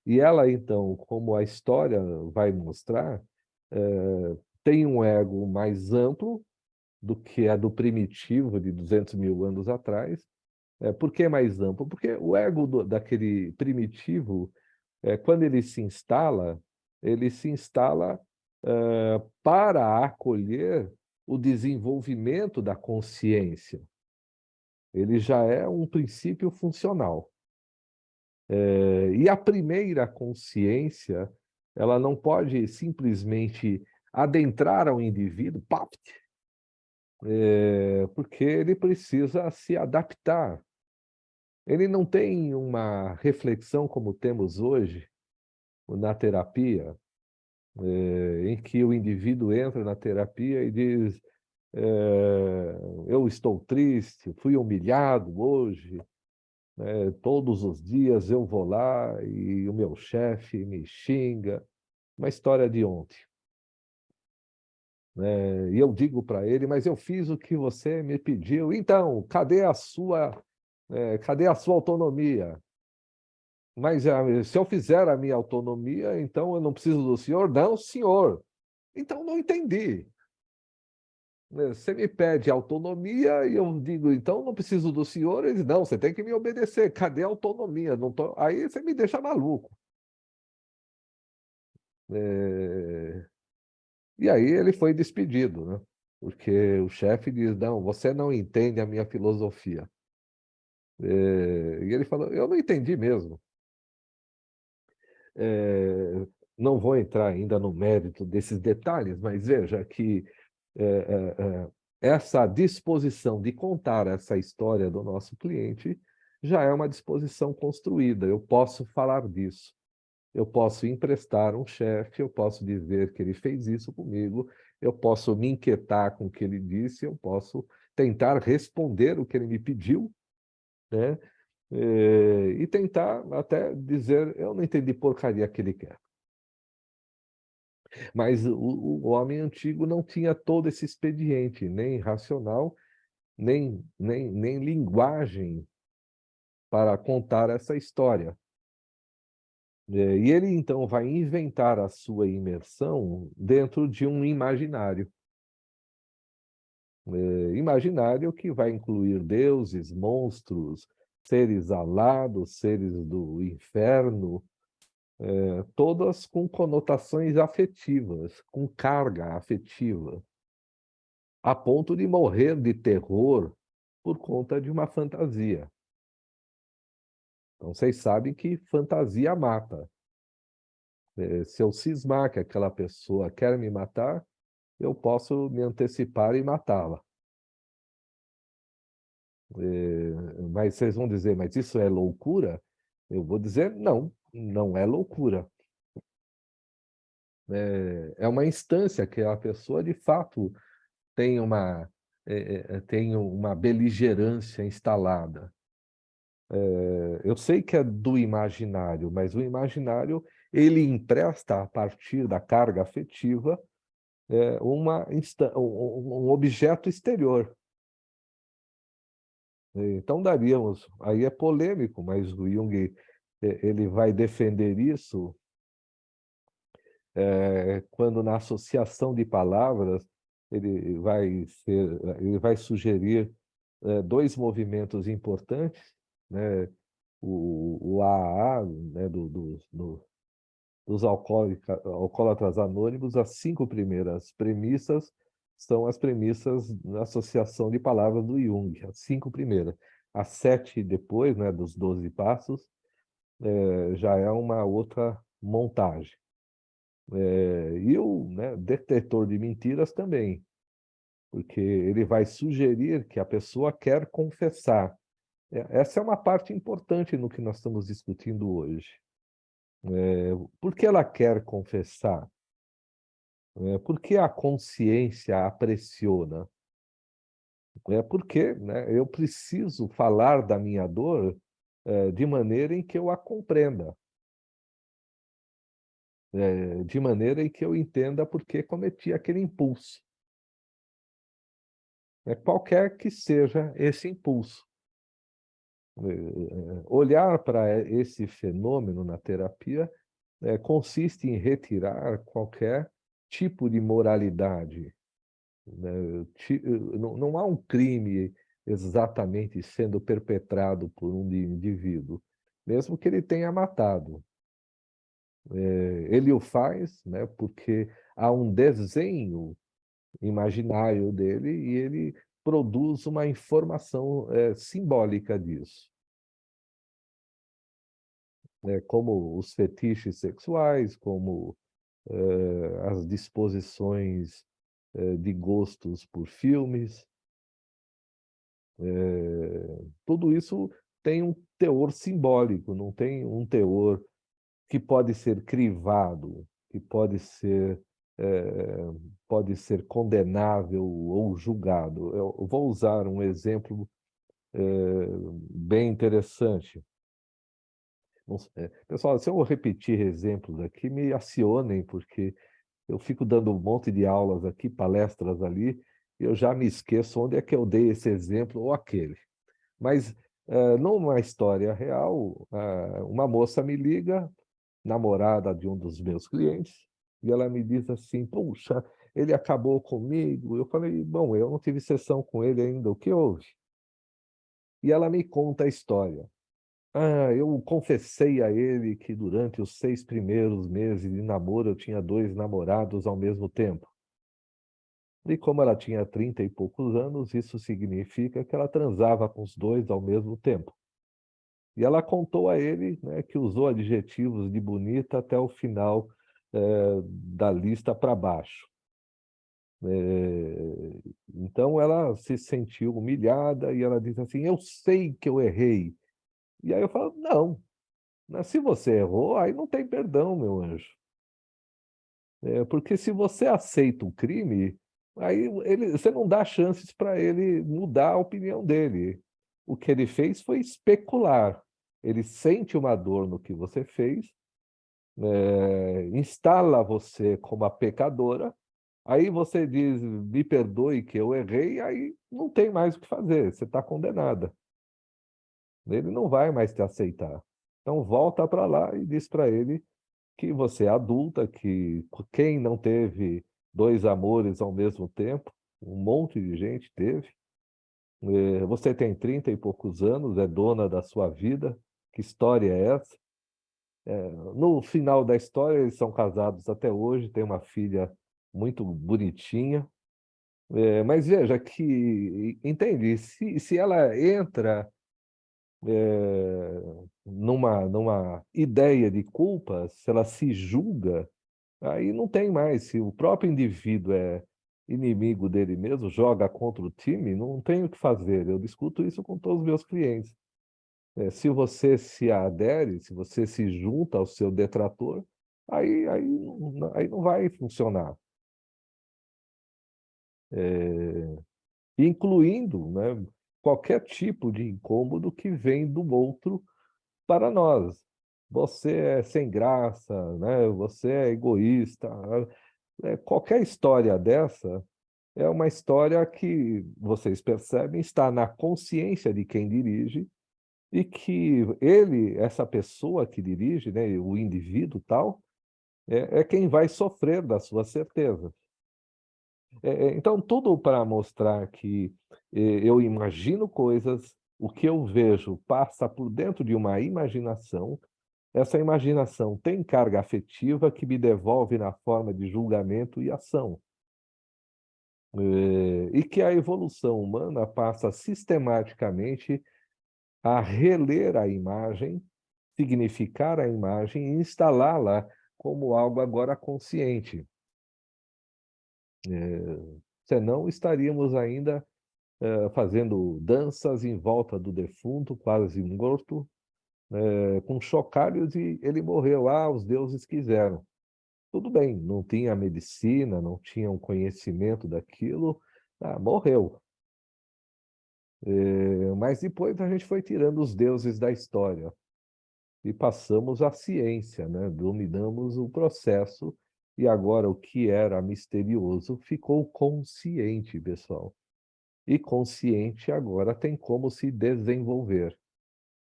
E ela, então, como a história vai mostrar, tem um ego mais amplo do que a do primitivo de 200 mil anos atrás. Por que mais amplo? Porque o ego daquele primitivo, quando ele se instala para acolher o desenvolvimento da consciência. Ele já é um princípio funcional. E a primeira consciência, ela não pode simplesmente adentrar ao indivíduo, porque ele precisa se adaptar. Ele não tem uma reflexão como temos hoje na terapia, em que o indivíduo entra na terapia e diz: eu estou triste, fui humilhado hoje, todos os dias eu vou lá e o meu chefe me xinga. Uma história de ontem. E eu digo para ele, mas eu fiz o que você me pediu. Então, cadê a sua autonomia? Mas se eu fizer a minha autonomia, então eu não preciso do senhor? Não, senhor. Então, não entendi. Você me pede autonomia e eu digo, então não preciso do senhor. Ele diz, não, você tem que me obedecer. Cadê a autonomia? Não tô... Aí você me deixa maluco. E aí ele foi despedido, né? Porque o chefe diz, não, você não entende a minha filosofia. E ele falou, eu não entendi mesmo. Não vou entrar ainda no mérito desses detalhes, mas veja que essa disposição de contar essa história do nosso cliente já é uma disposição construída. Eu posso falar disso. Eu posso emprestar um chefe, eu posso dizer que ele fez isso comigo, eu posso me inquietar com o que ele disse, eu posso tentar responder o que ele me pediu, né? E tentar até dizer, eu não entendi porcaria que ele quer. Mas o homem antigo não tinha todo esse expediente, nem racional, nem linguagem para contar essa história. E ele, então, vai inventar a sua imersão dentro de um imaginário. imaginário que vai incluir deuses, monstros, seres alados, seres do inferno, todas com conotações afetivas, com carga afetiva, a ponto de morrer de terror por conta de uma fantasia. Então, vocês sabem que fantasia mata. Se eu cismar que aquela pessoa quer me matar, eu posso me antecipar e matá-la. Mas vocês vão dizer, mas isso é loucura? Eu vou dizer, não, não é loucura. É uma instância que a pessoa, de fato, tem uma beligerância instalada. Eu sei que é do imaginário, mas o imaginário ele empresta, a partir da carga afetiva, um objeto exterior. Então daríamos, aí é polêmico, mas o Jung ele vai defender isso quando na associação de palavras ele vai sugerir dois movimentos importantes, né? O AA, né, dos alcoólatras anônimos, as 5 primeiras premissas são as premissas da associação de palavras do Jung, as 5 primeiras. As 7 depois, né, dos 12 passos, já é uma outra montagem. E o, né, detetor de mentiras também, porque ele vai sugerir que a pessoa quer confessar. Essa é uma parte importante no que nós estamos discutindo hoje. Por que ela quer confessar? Por que a consciência a pressiona? Porque, né, eu preciso falar da minha dor de maneira em que eu a compreenda, de maneira em que eu entenda por que cometi aquele impulso, qualquer que seja esse impulso. Olhar para esse fenômeno na terapia consiste em retirar qualquer tipo de moralidade, né? Não há um crime exatamente sendo perpetrado por um indivíduo, mesmo que ele tenha matado. Ele o faz, né, porque há um desenho imaginário dele e ele produz uma informação simbólica disso. Como os fetiches sexuais, como as disposições de gostos por filmes. Tudo isso tem um teor simbólico, não tem um teor que pode ser crivado, que pode ser condenável ou julgado. Eu vou usar um exemplo bem interessante. Pessoal, se eu repetir exemplos aqui, me acionem, porque eu fico dando um monte de aulas aqui, palestras ali, e eu já me esqueço onde é que eu dei esse exemplo ou aquele. Mas, numa história real, uma moça me liga, namorada de um dos meus clientes, e ela me diz assim, puxa, ele acabou comigo. Eu falei, bom, eu não tive sessão com ele ainda, o que houve? E ela me conta a história. Eu confessei a ele que durante os 6 primeiros meses de namoro eu tinha 2 namorados ao mesmo tempo. E como ela tinha 30 e poucos anos, isso significa que ela transava com os 2 ao mesmo tempo. E ela contou a ele, né, que usou adjetivos de bonita até o final da lista para baixo. Então ela se sentiu humilhada e ela disse assim, eu sei que eu errei. E aí eu falo, não, mas se você errou, aí não tem perdão, meu anjo. Porque se você aceita o crime, aí você não dá chances para ele mudar a opinião dele. O que ele fez foi especular. Ele sente uma dor no que você fez, instala você como a pecadora, aí você diz, me perdoe que eu errei, aí não tem mais o que fazer, você está condenada. Ele não vai mais te aceitar. Então volta para lá e diz para ele que você é adulta, que quem não teve 2 amores ao mesmo tempo, um monte de gente teve. Você tem 30 e poucos anos, é dona da sua vida. Que história é essa? No final da história, eles são casados até hoje, têm uma filha muito bonitinha. Mas veja que, entende, se ela entra numa ideia de culpa, se ela se julga, aí não tem mais. Se o próprio indivíduo é inimigo dele mesmo, joga contra o time, não tem o que fazer. Eu discuto isso com todos os meus clientes. Se você se adere, se você se junta ao seu detrator, aí não vai funcionar. Incluindo, né, qualquer tipo de incômodo que vem do outro para nós. Você é sem graça, né? Você é egoísta. Qualquer história dessa é uma história que, vocês percebem, está na consciência de quem dirige e que ele, essa pessoa que dirige, né, o indivíduo tal, é quem vai sofrer da sua certeza. Então, tudo para mostrar que eu imagino coisas, o que eu vejo passa por dentro de uma imaginação, essa imaginação tem carga afetiva que me devolve na forma de julgamento e ação. E que a evolução humana passa sistematicamente a reler a imagem, significar a imagem e instalá-la como algo agora consciente. Senão estaríamos ainda fazendo danças em volta do defunto, quase morto, com chocalhos, e ele morreu. Ah, os deuses quiseram. Tudo bem, não tinha medicina, não tinha um conhecimento daquilo, morreu. Mas depois a gente foi tirando os deuses da história e passamos à ciência, né? Dominamos o processo e agora o que era misterioso ficou consciente, pessoal. E consciente agora tem como se desenvolver,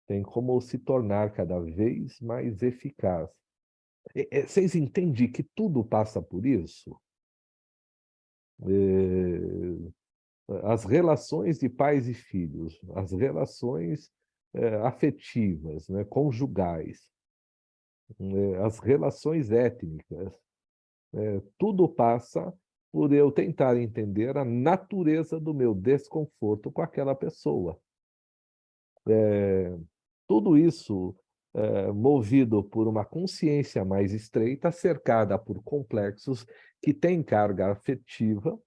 tem como se tornar cada vez mais eficaz. Vocês entendem que tudo passa por isso? As relações de pais e filhos, as relações afetivas, né, conjugais, as relações étnicas, tudo passa por eu tentar entender a natureza do meu desconforto com aquela pessoa. Tudo isso movido por uma consciência mais estreita, cercada por complexos que têm carga afetiva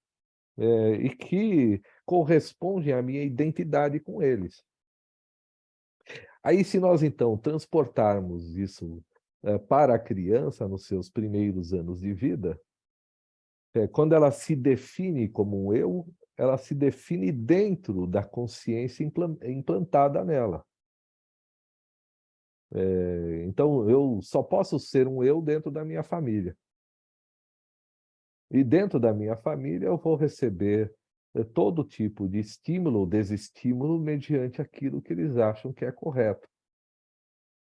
e que correspondem à minha identidade com eles. Aí, se nós, então, transportarmos isso para a criança nos seus primeiros anos de vida, quando ela se define como um eu, ela se define dentro da consciência implantada nela. Então, eu só posso ser um eu dentro da minha família. E dentro da minha família eu vou receber todo tipo de estímulo ou desestímulo mediante aquilo que eles acham que é correto.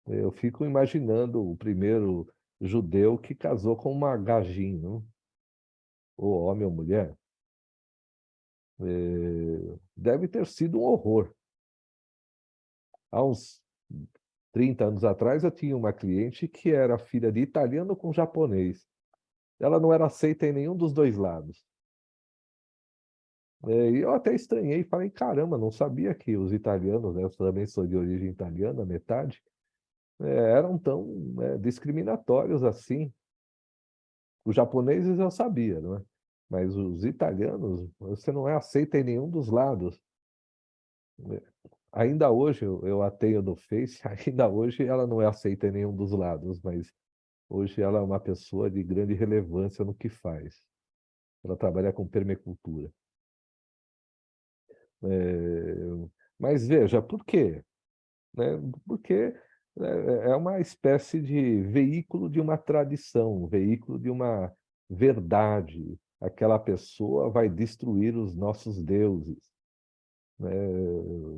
Eu fico imaginando o primeiro judeu que casou com uma gajinha, ou homem ou mulher. Deve ter sido um horror. Há uns 30 anos atrás, eu tinha uma cliente que era filha de italiano com japonês. Ela não era aceita em nenhum dos dois lados. E eu até estranhei, falei, caramba, não sabia que os italianos, né, eu também sou de origem italiana, metade, eram tão discriminatórios assim. Os japoneses eu sabia, não é? Mas os italianos, você não é aceita em nenhum dos lados. Ainda hoje, eu a tenho no Face, ainda hoje ela não é aceita em nenhum dos lados, mas hoje ela é uma pessoa de grande relevância no que faz. Ela trabalha com permacultura. Mas veja, por quê? Porque é uma espécie de veículo de uma tradição, veículo de uma verdade. Aquela pessoa vai destruir os nossos deuses, né?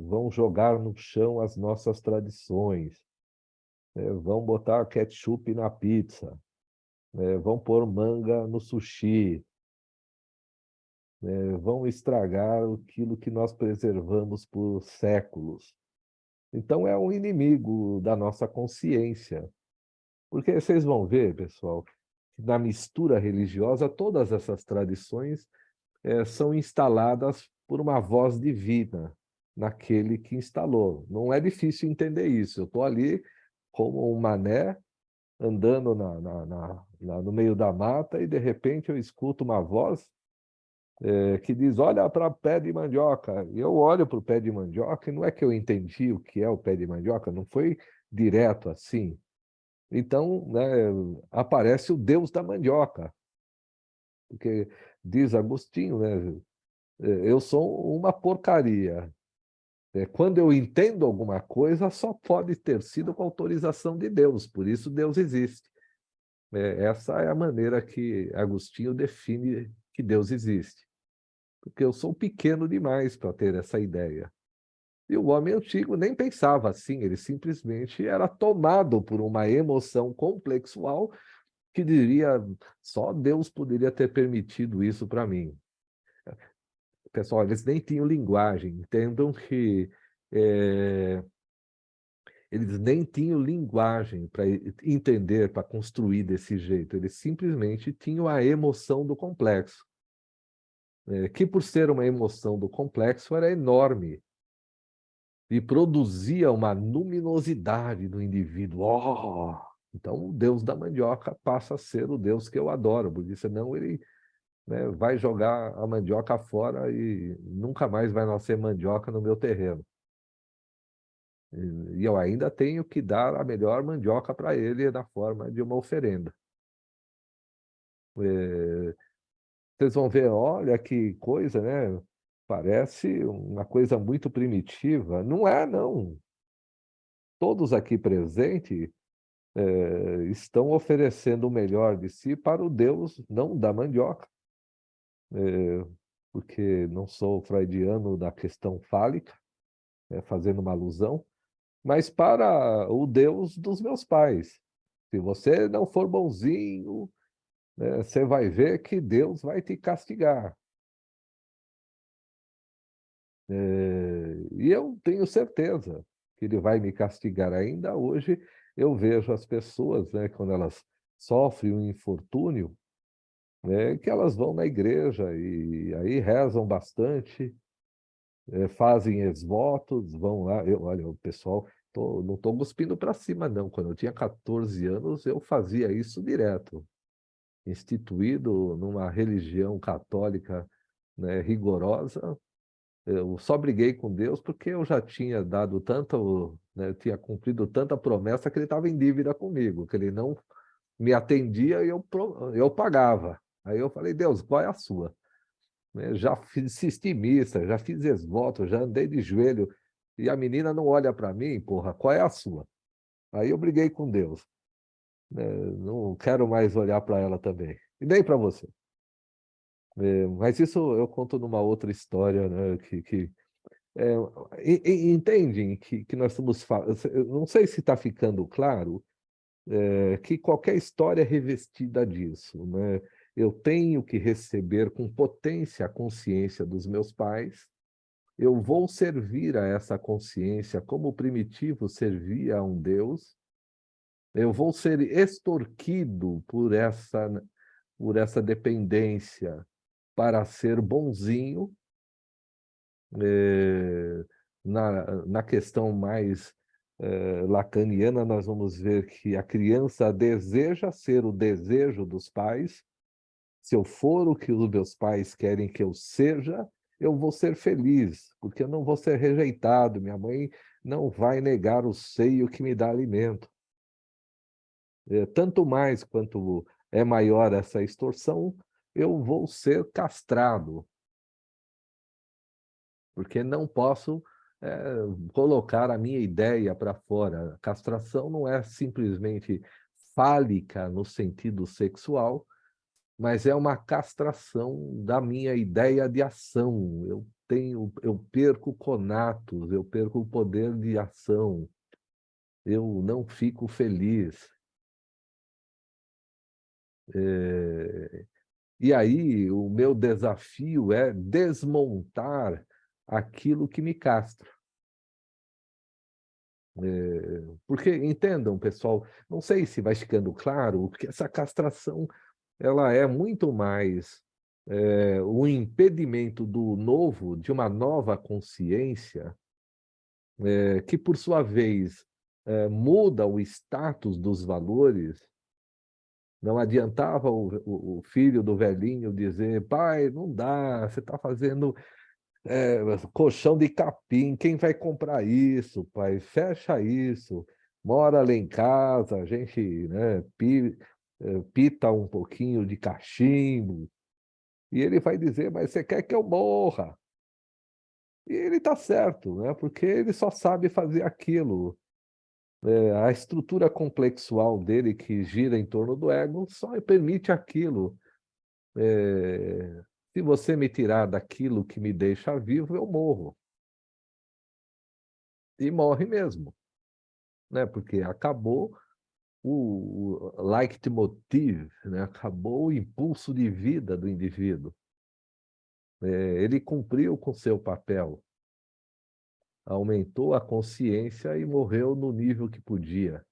Vão jogar no chão as nossas tradições, vão botar ketchup na pizza, vão pôr manga no sushi. vão estragar aquilo que nós preservamos por séculos. Então, é um inimigo da nossa consciência. Porque vocês vão ver, pessoal, que na mistura religiosa, todas essas tradições são instaladas por uma voz divina naquele que instalou. Não é difícil entender isso. Eu estou ali como um mané, andando no meio da mata, e de repente eu escuto uma voz que diz: olha para o pé de mandioca. E eu olho para o pé de mandioca e não é que eu entendi o que é o pé de mandioca, não foi direto assim. Então, né, aparece o Deus da mandioca, porque diz Agostinho, né, eu sou uma porcaria. Quando eu entendo alguma coisa, só pode ter sido com autorização de Deus, por isso Deus existe. Essa é a maneira que Agostinho define que Deus existe, porque eu sou pequeno demais para ter essa ideia. E o homem antigo nem pensava assim, ele simplesmente era tomado por uma emoção complexual que diria: só Deus poderia ter permitido isso para mim. Pessoal, eles nem tinham linguagem, entendam que eles nem tinham linguagem para entender, para construir desse jeito, eles simplesmente tinham a emoção do complexo, que por ser uma emoção do complexo era enorme e produzia uma luminosidade no indivíduo. Oh! Então, o Deus da mandioca passa a ser o Deus que eu adoro, porque senão ele, né, vai jogar a mandioca fora e nunca mais vai nascer mandioca no meu terreno. E eu ainda tenho que dar a melhor mandioca para ele na forma de uma oferenda. Vocês vão ver, olha que coisa, né? Parece uma coisa muito primitiva. Não é, não. Todos aqui presentes estão oferecendo o melhor de si para o Deus, não da mandioca. Porque não sou freudiano da questão fálica, fazendo uma alusão, mas para o Deus dos meus pais. Se você não for bonzinho, né, você vai ver que Deus vai te castigar. E eu tenho certeza que ele vai me castigar. Ainda hoje eu vejo as pessoas, né, quando elas sofrem um infortúnio, né, que elas vão na igreja e aí rezam bastante, fazem ex-votos, vão lá. Olha, o pessoal, não estou cuspindo para cima, não. Quando eu tinha 14 anos, eu fazia isso direto, instituído numa religião católica, né, rigorosa. Eu só briguei com Deus porque eu já tinha dado tanto, né, eu tinha cumprido tanta promessa que ele estava em dívida comigo, que ele não me atendia e eu pagava. Aí eu falei: Deus, qual é a sua? Já assisti missa, já fiz ex-voto, já andei de joelho e a menina não olha para mim, porra, qual é a sua? Aí eu briguei com Deus, né? Não quero mais olhar para ela também. E nem para você. Mas isso eu conto numa outra história, né? É, entendem que nós estamos falando. Não sei se está ficando claro, que qualquer história é revestida disso, né? Eu tenho que receber com potência a consciência dos meus pais, eu vou servir a essa consciência como o primitivo servia a um Deus, eu vou ser extorquido por essa dependência para ser bonzinho. Na questão mais lacaniana, nós vamos ver que a criança deseja ser o desejo dos pais. Se eu for o que os meus pais querem que eu seja, eu vou ser feliz, porque eu não vou ser rejeitado. Minha mãe não vai negar o seio que me dá alimento. Tanto mais quanto é maior essa extorsão, eu vou ser castrado, porque não posso colocar a minha ideia para fora. A castração não é simplesmente fálica no sentido sexual, mas é uma castração da minha ideia de ação. Eu perco conatos, eu perco o poder de ação, eu não fico feliz. E aí o meu desafio é desmontar aquilo que me castra. Porque, entendam, pessoal, não sei se vai ficando claro, que essa castração ela é muito mais o impedimento do novo, de uma nova consciência, que, por sua vez, muda o status dos valores. Não adiantava o filho do velhinho dizer: pai, não dá, você está fazendo colchão de capim, quem vai comprar isso, pai? Fecha isso, mora lá em casa, a gente, né, pita um pouquinho de cachimbo. E ele vai dizer: mas você quer que eu morra? E ele está certo, né? Porque ele só sabe fazer aquilo. A estrutura complexual dele, que gira em torno do ego, só permite aquilo. Se você me tirar daquilo que me deixa vivo, eu morro. E morre mesmo, né? Porque acabou o leitmotiv, né? Acabou o impulso de vida do indivíduo. Ele cumpriu com seu papel, aumentou a consciência e morreu no nível que podia.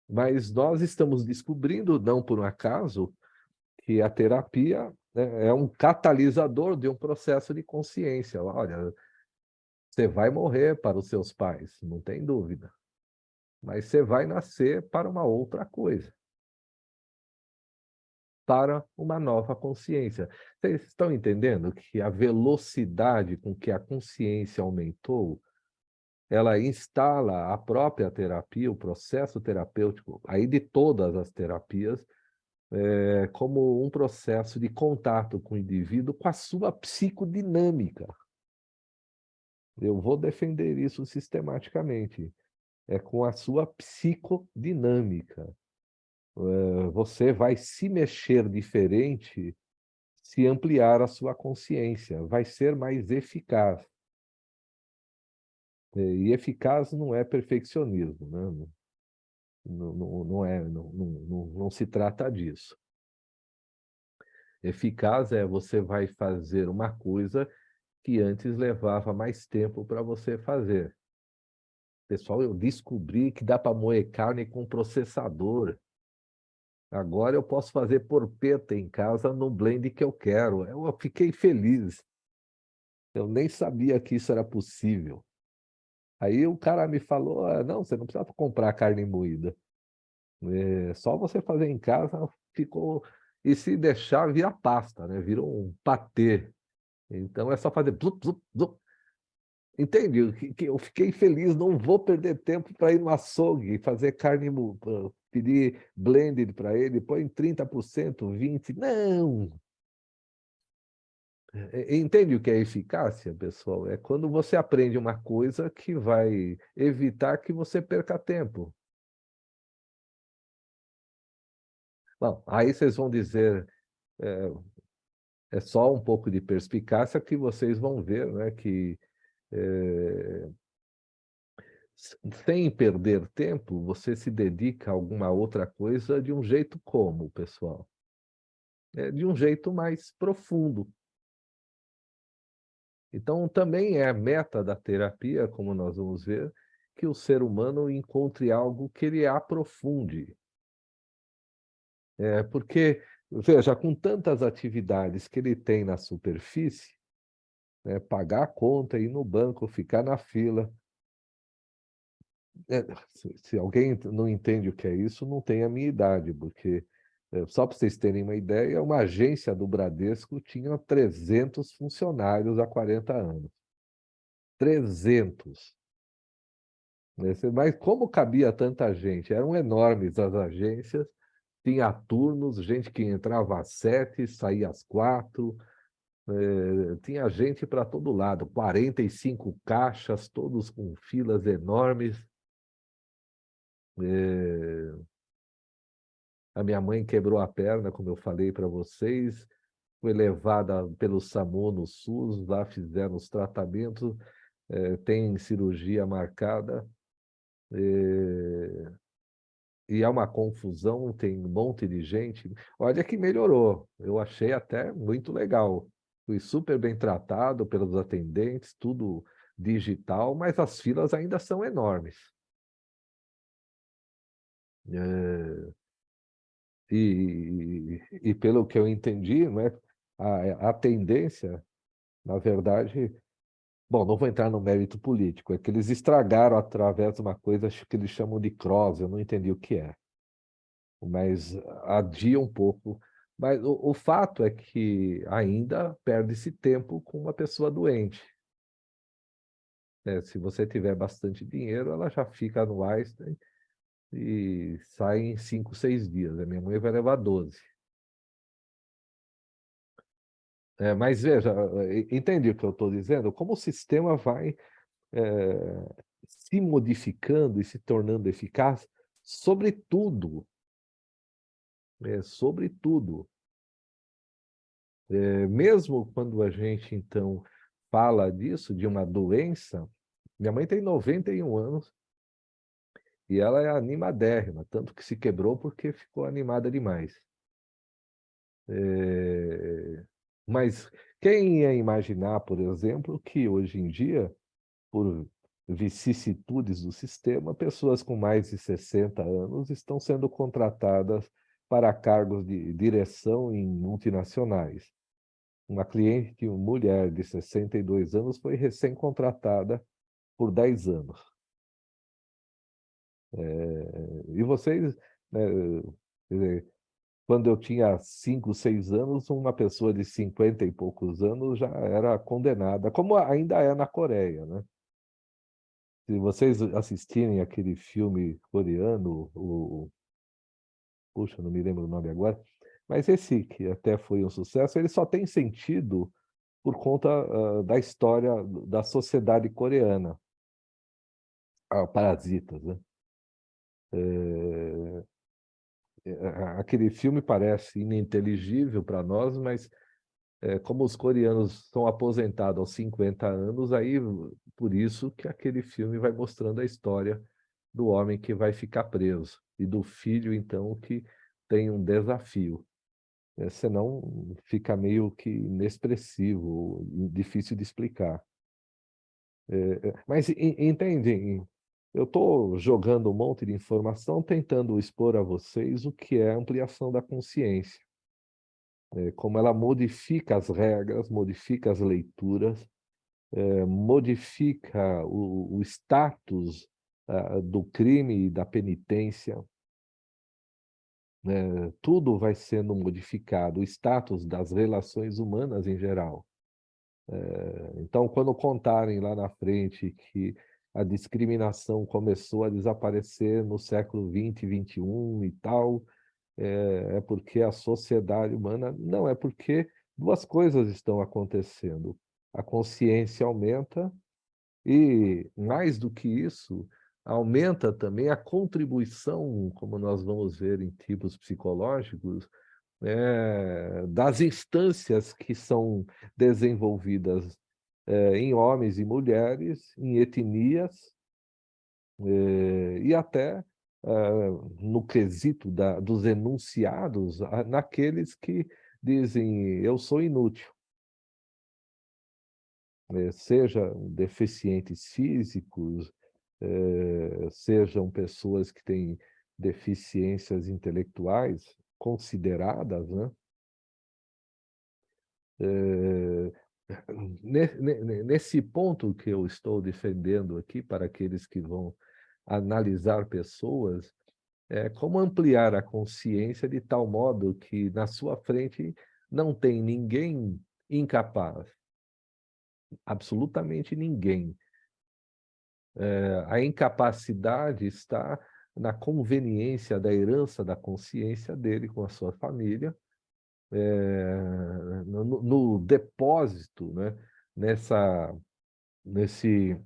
Mas nós estamos descobrindo, não por um acaso, que a terapia, né, é um catalisador de um processo de consciência. Olha, você vai morrer para os seus pais, não tem dúvida. Mas você vai nascer para uma outra coisa, para uma nova consciência. Vocês estão entendendo que a velocidade com que a consciência aumentou, ela instala a própria terapia, o processo terapêutico, aí de todas as terapias, como um processo de contato com o indivíduo, com a sua psicodinâmica. Eu vou defender isso sistematicamente. É com a sua psicodinâmica. Você vai se mexer diferente se ampliar a sua consciência, vai ser mais eficaz. E eficaz não é perfeccionismo, né? Não é, não se trata disso. Eficaz é você vai fazer uma coisa que antes levava mais tempo para você fazer. Pessoal, eu descobri que dá para moer carne com processador. Agora eu posso fazer porpeta em casa no blend que eu quero. Eu fiquei feliz. Eu nem sabia que isso era possível. Aí o cara me falou: não, você não precisa comprar carne moída. É só você fazer em casa, ficou. E se deixar, vira pasta, né? Vira um patê. Então é só fazer. Blup, blup, blup. Entende? Que eu fiquei feliz, não vou perder tempo para ir no açougue, fazer carne, pedir blended para ele, põe 30%, 20%. Não! Entende o que é eficácia, pessoal? É quando você aprende uma coisa que vai evitar que você perca tempo. Bom, aí vocês vão dizer, é só um pouco de perspicácia que vocês vão ver, né, que sem perder tempo, você se dedica a alguma outra coisa de um jeito como, pessoal? De um jeito mais profundo. Então, também é a meta da terapia, como nós vamos ver, que o ser humano encontre algo que ele aprofunde. Porque, veja, com tantas atividades que ele tem na superfície, né, pagar a conta, ir no banco, ficar na fila. Se alguém não entende o que é isso, não tem a minha idade, porque, só para vocês terem uma ideia, uma agência do Bradesco tinha 300 funcionários há 40 anos. 300. Né? Mas como cabia tanta gente? Eram enormes as agências, tinha turnos, gente que entrava às 7, saía às 4, tinha gente para todo lado, 45 caixas, todos com filas enormes. A minha mãe quebrou a perna, como eu falei para vocês, foi levada pelo SAMU no SUS, lá fizeram os tratamentos, tem cirurgia marcada. e é uma confusão, tem um monte de gente. Olha que melhorou, eu achei até muito legal. Fui super bem tratado pelos atendentes, tudo digital, mas as filas ainda são enormes. Eh, e pelo que eu entendi, não é, a tendência, na verdade, bom, não vou entrar no mérito político, é que eles estragaram através de uma coisa acho que eles chamam de cross, eu não entendi o que é, mas adia um pouco. Mas o fato é que ainda perde-se tempo com uma pessoa doente, né? Se você tiver bastante dinheiro, ela já fica no Einstein e sai em 5, 6 dias. A minha mãe vai levar 12. Mas veja, entende o que eu estou dizendo? Como o sistema vai se modificando e se tornando eficaz, sobretudo, sobretudo, mesmo quando a gente, então, fala disso, de uma doença, minha mãe tem 91 anos e ela é animadérrima, tanto que se quebrou porque ficou animada demais. Mas quem ia imaginar, por exemplo, que hoje em dia, por vicissitudes do sistema, pessoas com mais de 60 anos estão sendo contratadas para cargos de direção em multinacionais. Uma cliente, uma mulher de 62 anos, foi recém-contratada por 10 anos. E vocês, né, quer dizer, quando eu tinha 5, 6 anos, uma pessoa de 50 e poucos anos já era condenada, como ainda é na Coreia, né? Se vocês assistirem aquele filme coreano, puxa, não me lembro o nome agora, mas esse que até foi um sucesso, ele só tem sentido por conta da história da sociedade coreana, Parasitas, né? Aquele filme parece ininteligível para nós, mas como os coreanos são aposentados aos 50 anos, aí por isso que aquele filme vai mostrando a história do homem que vai ficar preso e do filho, então, que tem um desafio. Senão fica meio que inexpressivo, difícil de explicar. Mas entende, eu estou jogando um monte de informação, tentando expor a vocês o que é ampliação da consciência, como ela modifica as regras, modifica as leituras, modifica o status do crime e da penitência, né? Tudo vai sendo modificado, o status das relações humanas em geral. Então, quando contarem lá na frente que a discriminação começou a desaparecer no século XX, XXI e tal, é porque a sociedade humana... Não, é porque duas coisas estão acontecendo. A consciência aumenta e, mais do que isso, aumenta também a contribuição, como nós vamos ver em tipos psicológicos, das instâncias que são desenvolvidas em homens e mulheres, em etnias, e até no quesito dos enunciados, naqueles que dizem eu sou inútil, sejam deficientes físicos, sejam pessoas que têm deficiências intelectuais consideradas, né? Nesse ponto que eu estou defendendo aqui para aqueles que vão analisar pessoas, é como ampliar a consciência de tal modo que na sua frente não tem ninguém incapaz, absolutamente ninguém. A incapacidade está na conveniência da herança da consciência dele com a sua família, no depósito, né? Nessa, nesse,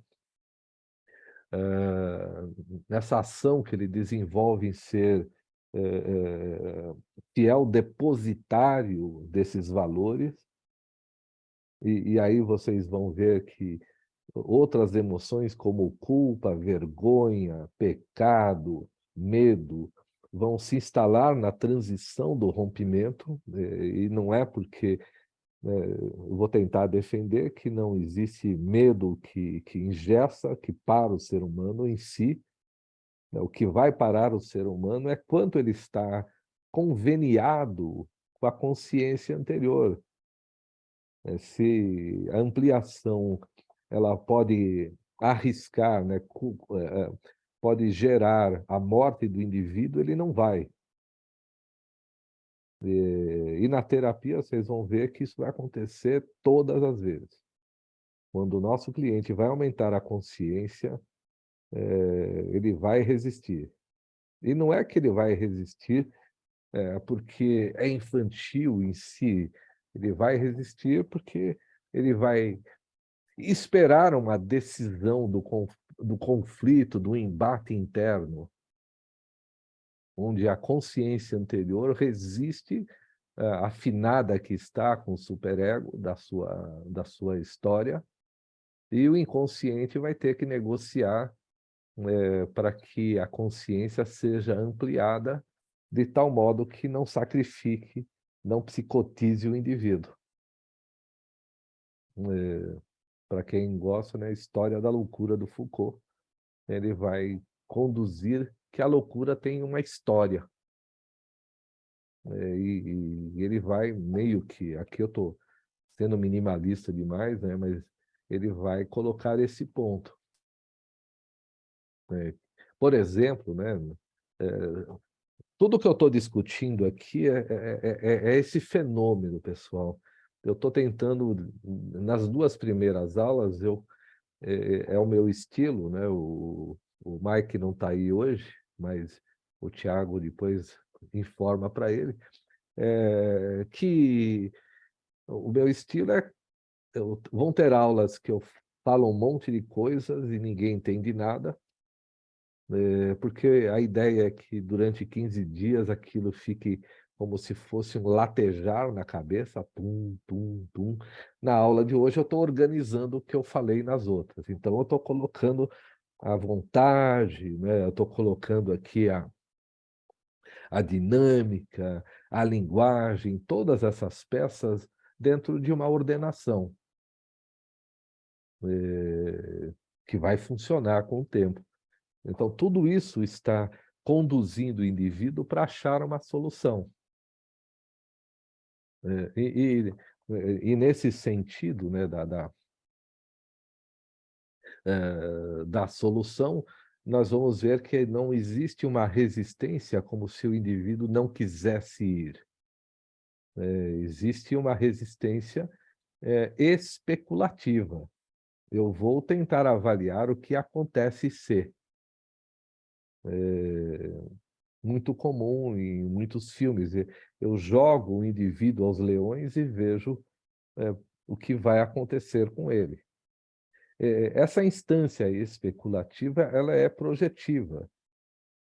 nessa ação que ele desenvolve em ser fiel depositário desses valores, e aí vocês vão ver que outras emoções como culpa, vergonha, pecado, medo, vão se instalar na transição do rompimento, e não é porque eu vou tentar defender que não existe medo que engessa, que para o ser humano em si. Né? O que vai parar o ser humano é quanto ele está conveniado com a consciência anterior. Se a ampliação ela pode arriscar, né, pode gerar a morte do indivíduo, ele não vai. E na terapia vocês vão ver que isso vai acontecer todas as vezes. Quando o nosso cliente vai aumentar a consciência, ele vai resistir. E não é que ele vai resistir porque é infantil em si. Ele vai resistir porque ele vai esperar uma decisão do conflito, do embate interno, onde a consciência anterior resiste afinada que está com o superego da sua história, e o inconsciente vai ter que negociar para que a consciência seja ampliada de tal modo que não sacrifique, não psicotize o indivíduo. Para quem gosta, né, a história da loucura do Foucault, ele vai conduzir que a loucura tem uma história. E ele vai meio que, aqui eu estou sendo minimalista demais, né, mas ele vai colocar esse ponto. Por exemplo, né, tudo que eu estou discutindo aqui é esse fenômeno, pessoal. Eu estou tentando, nas duas primeiras aulas, é o meu estilo, né? O Mike não está aí hoje, mas o Thiago depois informa para ele, que o meu estilo vão ter aulas que eu falo um monte de coisas e ninguém entende nada, porque a ideia é que durante 15 dias aquilo fique como se fosse um latejar na cabeça, tum, tum, tum. Na aula de hoje eu estou organizando o que eu falei nas outras. Então eu estou colocando a vontade, né? Eu estou colocando aqui a dinâmica, a linguagem, todas essas peças dentro de uma ordenação que vai funcionar com o tempo. Então, tudo isso está conduzindo o indivíduo para achar uma solução. E nesse sentido, né, da solução, nós vamos ver que não existe uma resistência como se o indivíduo não quisesse ir. Existe uma resistência especulativa. Eu vou tentar avaliar o que acontece se. Muito comum em muitos filmes. Eu jogo o indivíduo aos leões e vejo o que vai acontecer com ele. Essa instância especulativa, ela é projetiva,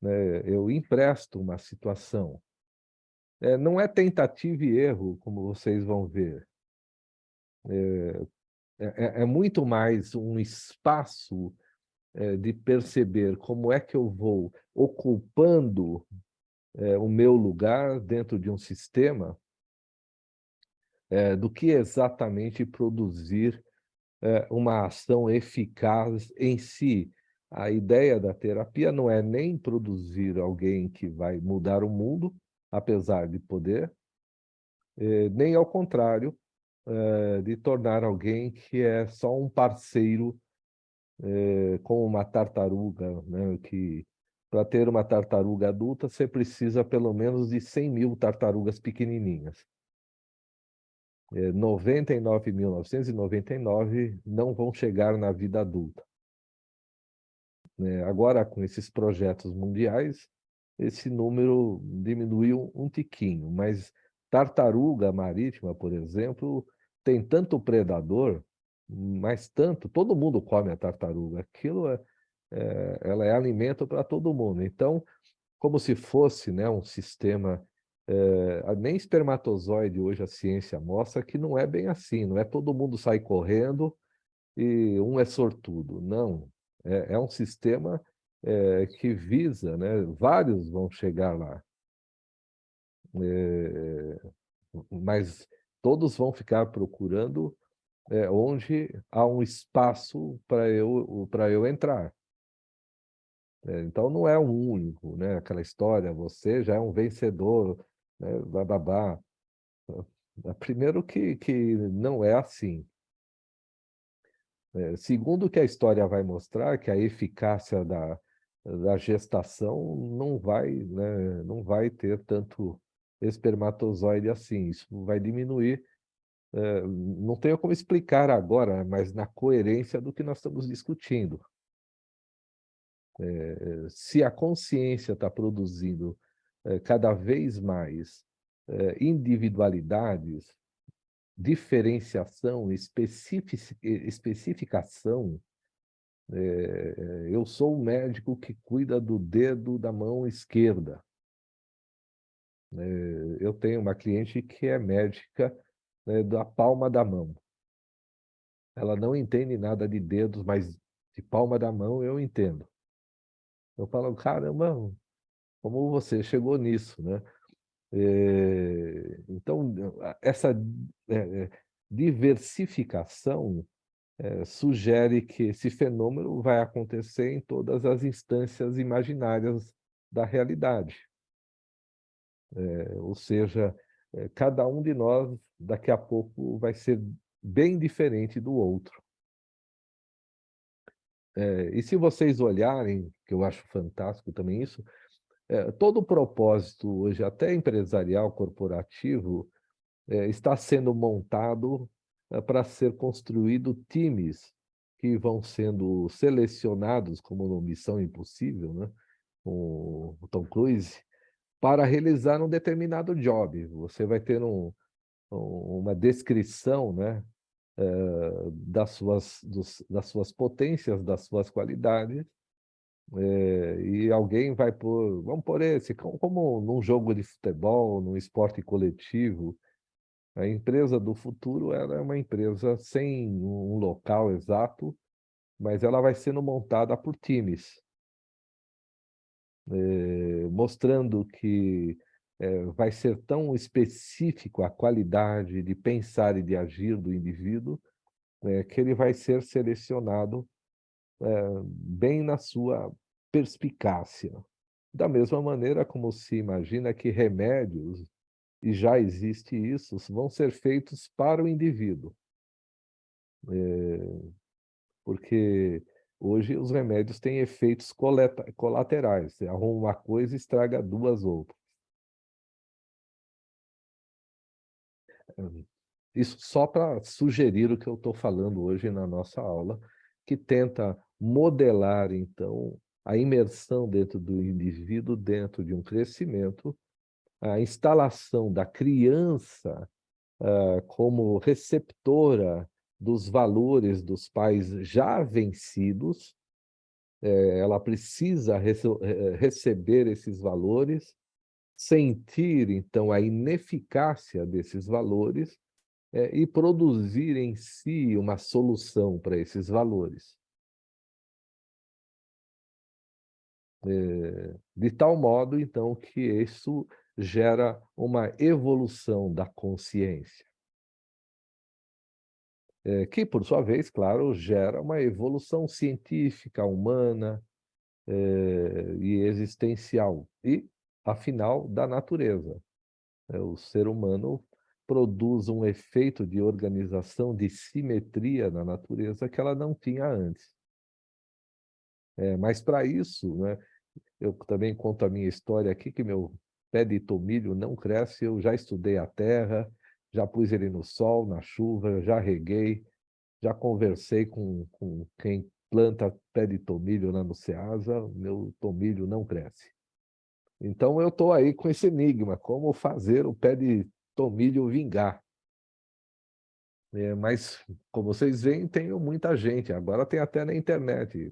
né? Eu empresto uma situação. Não é tentativa e erro, como vocês vão ver. É muito mais um espaço de perceber como é que eu vou ocupando o meu lugar dentro de um sistema, do que exatamente produzir uma ação eficaz em si. A ideia da terapia não é nem produzir alguém que vai mudar o mundo, apesar de poder, nem ao contrário, de tornar alguém que é só um parceiro, como uma tartaruga, né? Que para ter uma tartaruga adulta, você precisa pelo menos de 100.000 tartarugas pequenininhas. 99.999 não vão chegar na vida adulta. Agora, com esses projetos mundiais, esse número diminuiu um tiquinho, mas tartaruga marítima, por exemplo, tem tanto predador, mas tanto, todo mundo come a tartaruga. Aquilo ela é alimento para todo mundo. Então, como se fosse, né, um sistema. Nem espermatozoide hoje a ciência mostra que não é bem assim, não é todo mundo sai correndo e um é sortudo. Não, é um sistema que visa, né? Vários vão chegar lá, mas todos vão ficar procurando onde há um espaço para eu entrar. Então não é um único, né? Aquela história, você já é um vencedor, né? Bababá. Primeiro que não é assim. Segundo que a história vai mostrar, que a eficácia da gestação não vai, né, não vai ter tanto espermatozoide assim. Isso vai diminuir. Não tenho como explicar agora, mas na coerência do que nós estamos discutindo. Se a consciência está produzindo cada vez mais individualidades, diferenciação, especificação. Eu sou um médico que cuida do dedo da mão esquerda. Eu tenho uma cliente que é médica, né, da palma da mão. Ela não entende nada de dedos, mas de palma da mão eu entendo. Eu falo, caramba, como você chegou nisso, né? Então, essa diversificação sugere que esse fenômeno vai acontecer em todas as instâncias imaginárias da realidade. Ou seja, cada um de nós, daqui a pouco, vai ser bem diferente do outro. E se vocês olharem, que eu acho fantástico também isso, todo o propósito hoje, até empresarial, corporativo, está sendo montado para ser construído times que vão sendo selecionados, como no Missão Impossível, né? O Tom Cruise, para realizar um determinado job. Você vai ter uma descrição, né? Das suas potências, das suas qualidades, e alguém vai pôr, vamos pôr esse, como num jogo de futebol, num esporte coletivo. A empresa do futuro ela é uma empresa sem um local exato, mas ela vai sendo montada por times, mostrando que vai ser tão específico a qualidade de pensar e de agir do indivíduo, que ele vai ser selecionado bem na sua perspicácia. Da mesma maneira como se imagina que remédios, e já existe isso, vão ser feitos para o indivíduo. Porque hoje os remédios têm efeitos colaterais. Você arruma uma coisa e estraga duas outras. Isso só para sugerir o que eu estou falando hoje na nossa aula, que tenta modelar, então, a imersão dentro do indivíduo, dentro de um crescimento, a instalação da criança como receptora dos valores dos pais já vencidos. Ela precisa receber esses valores, sentir, então, a ineficácia desses valores e produzir em si uma solução para esses valores. De tal modo, então, que isso gera uma evolução da consciência, que, por sua vez, claro, gera uma evolução científica, humana, e existencial, e, afinal, da natureza. O ser humano produz um efeito de organização, de simetria na natureza que ela não tinha antes. Mas para isso, né, eu também conto a minha história aqui, que meu pé de tomilho não cresce, eu já estudei a terra, já pus ele no sol, na chuva, já reguei, já conversei com quem planta pé de tomilho lá no Ceasa, meu tomilho não cresce. Então eu estou aí com esse enigma, como fazer o pé de tomilho vingar. Mas, como vocês veem, tem muita gente, agora tem até na internet,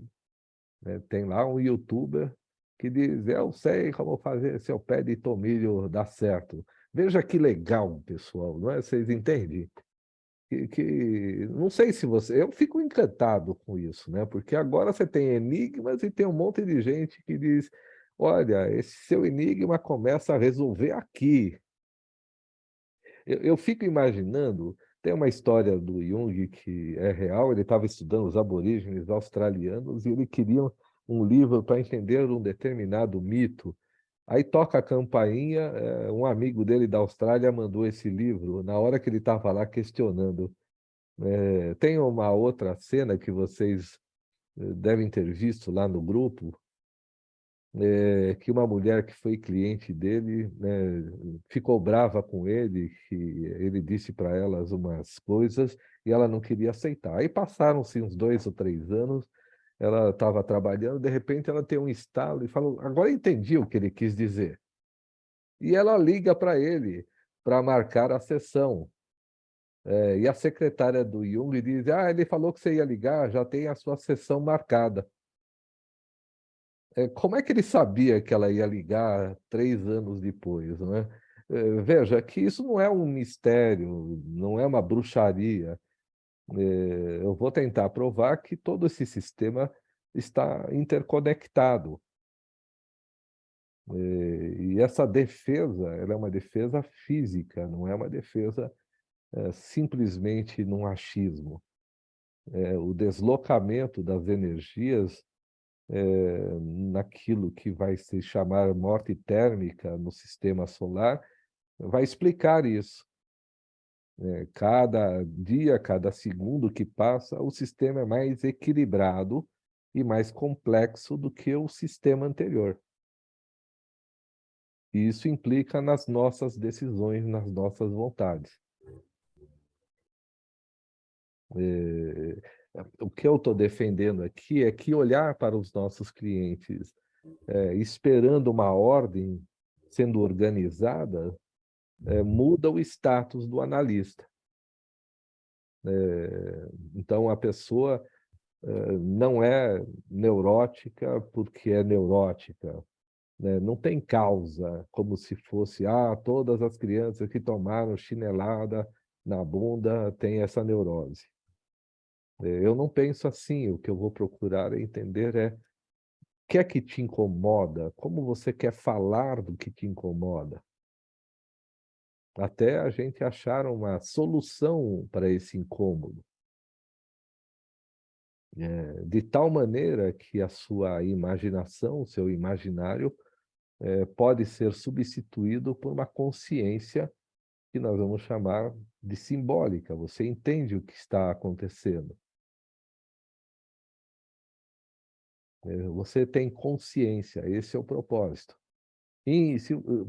né? Tem lá um youtuber que diz, eu sei como fazer seu pé de tomilho dar certo. Veja que legal, pessoal, não é? Vocês entendem? não sei se você... Eu fico encantado com isso, né? Porque agora você tem enigmas e tem um monte de gente que diz: olha, esse seu enigma começa a resolver aqui. Eu fico imaginando, tem uma história do Jung que é real, ele estava estudando os aborígenes australianos e ele queria um livro para entender um determinado mito. Aí toca a campainha, um amigo dele da Austrália mandou esse livro na hora que ele estava lá questionando. Tem uma outra cena que vocês devem ter visto lá no grupo, que uma mulher que foi cliente dele, né, ficou brava com ele, que ele disse para elas umas coisas e ela não queria aceitar. Aí passaram-se uns 2 ou 3 anos, ela estava trabalhando, de repente ela tem um estalo e falou: agora entendi o que ele quis dizer. E ela liga para ele para marcar a sessão. E a secretária do Jung diz: ah, ele falou que você ia ligar, já tem a sua sessão marcada. Como é que ele sabia que ela ia ligar 3 anos depois, não é? Veja que isso não é um mistério, não é uma bruxaria. Eu vou tentar provar que todo esse sistema está interconectado. E essa defesa, ela é uma defesa física, não é uma defesa simplesmente num achismo. O deslocamento das energias naquilo que vai se chamar morte térmica no sistema solar, vai explicar isso. Cada dia, cada segundo que passa, o sistema é mais equilibrado e mais complexo do que o sistema anterior. E isso implica nas nossas decisões, nas nossas vontades. O que eu estou defendendo aqui é que olhar para os nossos clientes esperando uma ordem sendo organizada muda o status do analista. Então, a pessoa não é neurótica porque é neurótica, né? Não tem causa, como se fosse, todas as crianças que tomaram chinelada na bunda têm essa neurose. Eu não penso assim, o que eu vou procurar entender o que é que te incomoda, como você quer falar do que te incomoda, até a gente achar uma solução para esse incômodo. De tal maneira que a sua imaginação, o seu imaginário, pode ser substituído por uma consciência que nós vamos chamar de simbólica. Você entende o que está acontecendo. Você tem consciência, esse é o propósito. E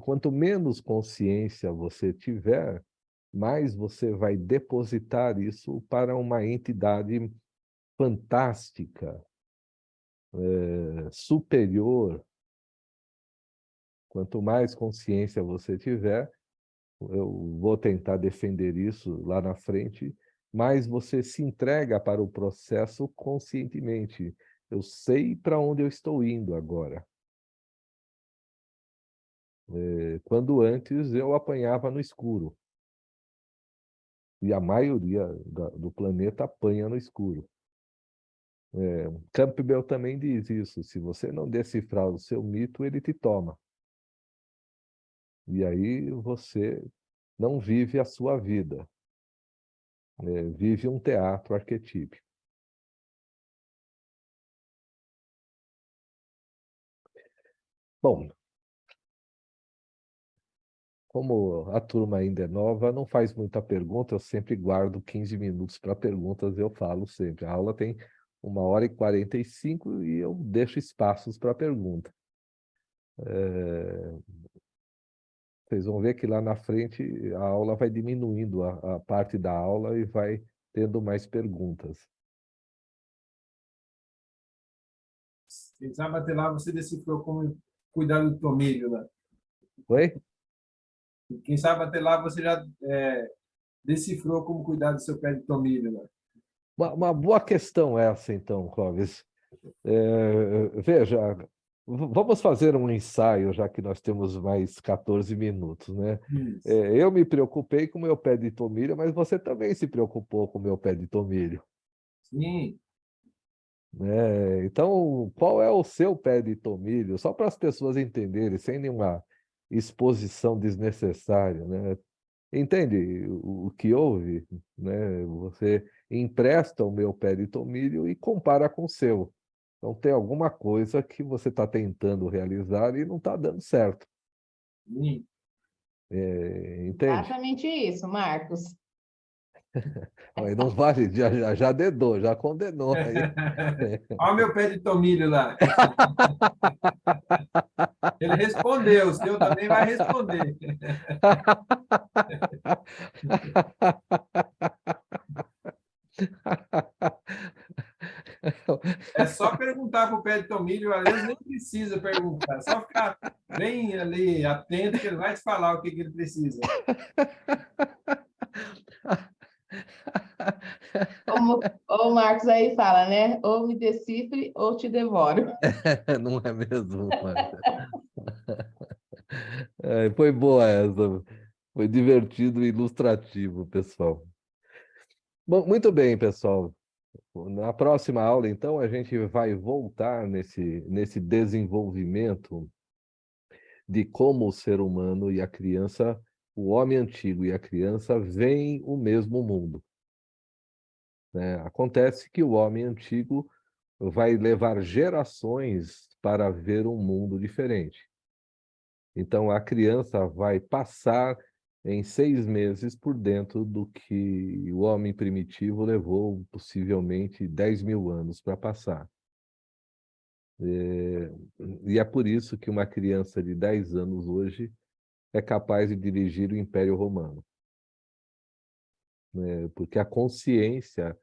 quanto menos consciência você tiver, mais você vai depositar isso para uma entidade fantástica, superior. Quanto mais consciência você tiver, eu vou tentar defender isso lá na frente, mais você se entrega para o processo conscientemente. Eu sei para onde eu estou indo agora. Quando antes eu apanhava no escuro. E a maioria do planeta apanha no escuro. Campbell também diz isso: se você não decifrar o seu mito, ele te toma. E aí você não vive a sua vida, vive um teatro arquetípico. Bom, como a turma ainda é nova, não faz muita pergunta, eu sempre guardo 15 minutos para perguntas, eu falo sempre. A aula tem 1h45 e eu deixo espaços para pergunta. Vocês vão ver que lá na frente a aula vai diminuindo a parte da aula e vai tendo mais perguntas. Quem sabe até lá você decifrou como cuidar do tomilho, né? Oi? Quem sabe até lá você já decifrou como cuidar do seu pé de tomilho, né? Uma boa questão essa, então, Clóvis. Veja, Vamos fazer um ensaio, já que nós temos mais 14 minutos, né? Isso. Eu me preocupei com o meu pé de tomilho, mas você também se preocupou com o meu pé de tomilho, Sim, né? Então, qual é o seu pé de tomilho? Só para as pessoas entenderem, sem nenhuma exposição desnecessária, né? Entende o que houve, né? Você empresta o meu pé de tomilho e compara com o seu. Então, tem alguma coisa que você está tentando realizar e não está dando certo. sim. Entende? Exatamente isso, Marcos. Aí não vale, já dedou, já condenou aí. Olha o meu pé de tomilho lá. Ele respondeu, o seu também vai responder. É só perguntar para o pé de tomilho, às vezes nem precisa perguntar, é só ficar bem ali atento que ele vai te falar o que ele precisa. Como o Marcos aí fala, né? Ou me decifre ou te devoro. Não é mesmo, Márcia? Foi boa essa. Foi divertido e ilustrativo, pessoal. Bom, muito bem, pessoal. Na próxima aula, então, a gente vai voltar nesse desenvolvimento de como o ser humano e a criança, o homem antigo e a criança, veem o mesmo mundo, né? Acontece que o homem antigo vai levar gerações para ver um mundo diferente. Então, a criança vai passar em 6 meses por dentro do que o homem primitivo levou possivelmente 10.000 anos para passar. E é por isso que uma criança de 10 anos hoje é capaz de dirigir o Império Romano, né? Porque a consciência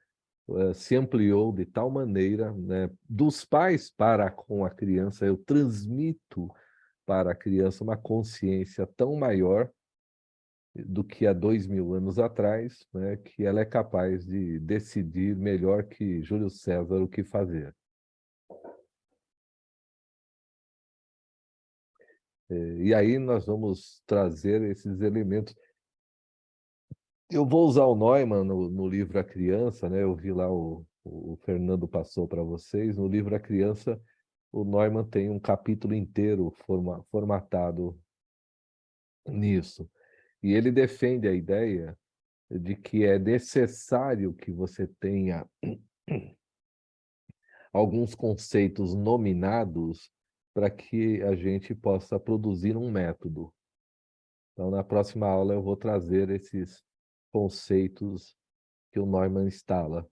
se ampliou de tal maneira, né, dos pais para com a criança. Eu transmito para a criança uma consciência tão maior do que há 2.000 anos atrás, né, que ela é capaz de decidir melhor que Júlio César o que fazer. E aí nós vamos trazer esses elementos. Eu vou usar o Neumann no livro A Criança, né? Eu vi lá, o Fernando passou para vocês. No livro A Criança, o Neumann tem um capítulo inteiro formatado nisso. E ele defende a ideia de que é necessário que você tenha alguns conceitos nominados para que a gente possa produzir um método. Então, na próxima aula, eu vou trazer esses conceitos que o Neumann instala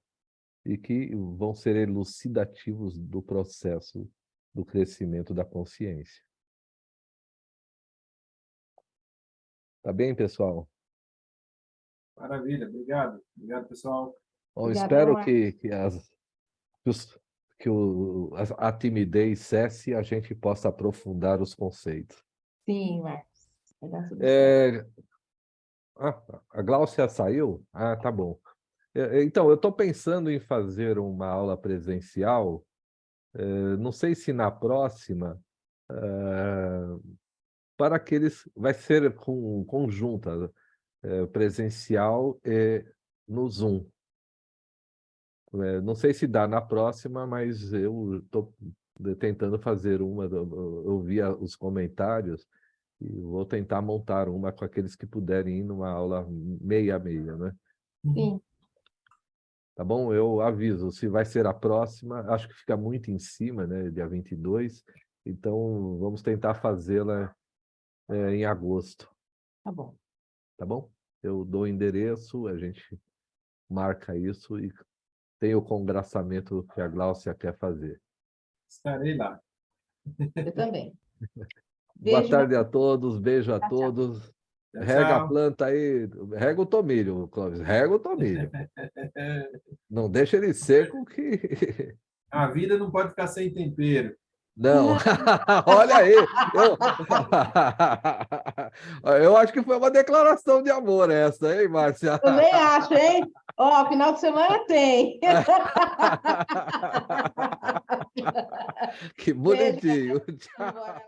e que vão ser elucidativos do processo do crescimento da consciência. Tá bem, pessoal? Maravilha, obrigado. Obrigado, pessoal. Bom, Obrigada, espero Marcos. a timidez cesse e a gente possa aprofundar os conceitos. Sim, Marcos. Vai dar tudo certo. A Gláucia saiu? Ah, tá bom. Então, eu estou pensando em fazer uma aula presencial. Não sei se na próxima, para aqueles, vai ser conjunta, presencial e no Zoom. Não sei se dá na próxima, mas eu estou tentando fazer uma. Eu vi os comentários e vou tentar montar uma com aqueles que puderem ir numa aula meia a meia, né? Sim. Tá bom? Eu aviso, se vai ser a próxima, acho que fica muito em cima, né? Dia 22, então vamos tentar fazê-la em agosto, Tá bom. tá bom? Eu dou o endereço, a gente marca isso e tem o congraçamento que a Gláucia quer fazer. Estarei lá. Eu também. Boa Beijo, tarde a todos, beijo a Tchau, tchau. todos. Tchau, Rega a tchau. planta aí, rega o tomilho, Clóvis, rega o tomilho. Não deixa ele seco que... A vida não pode ficar sem tempero. Não, olha aí, eu acho que foi uma declaração de amor essa, hein, Márcia? Também acho, hein? Ó, final de semana tem. Que bonitinho. Tchau. Bora lá.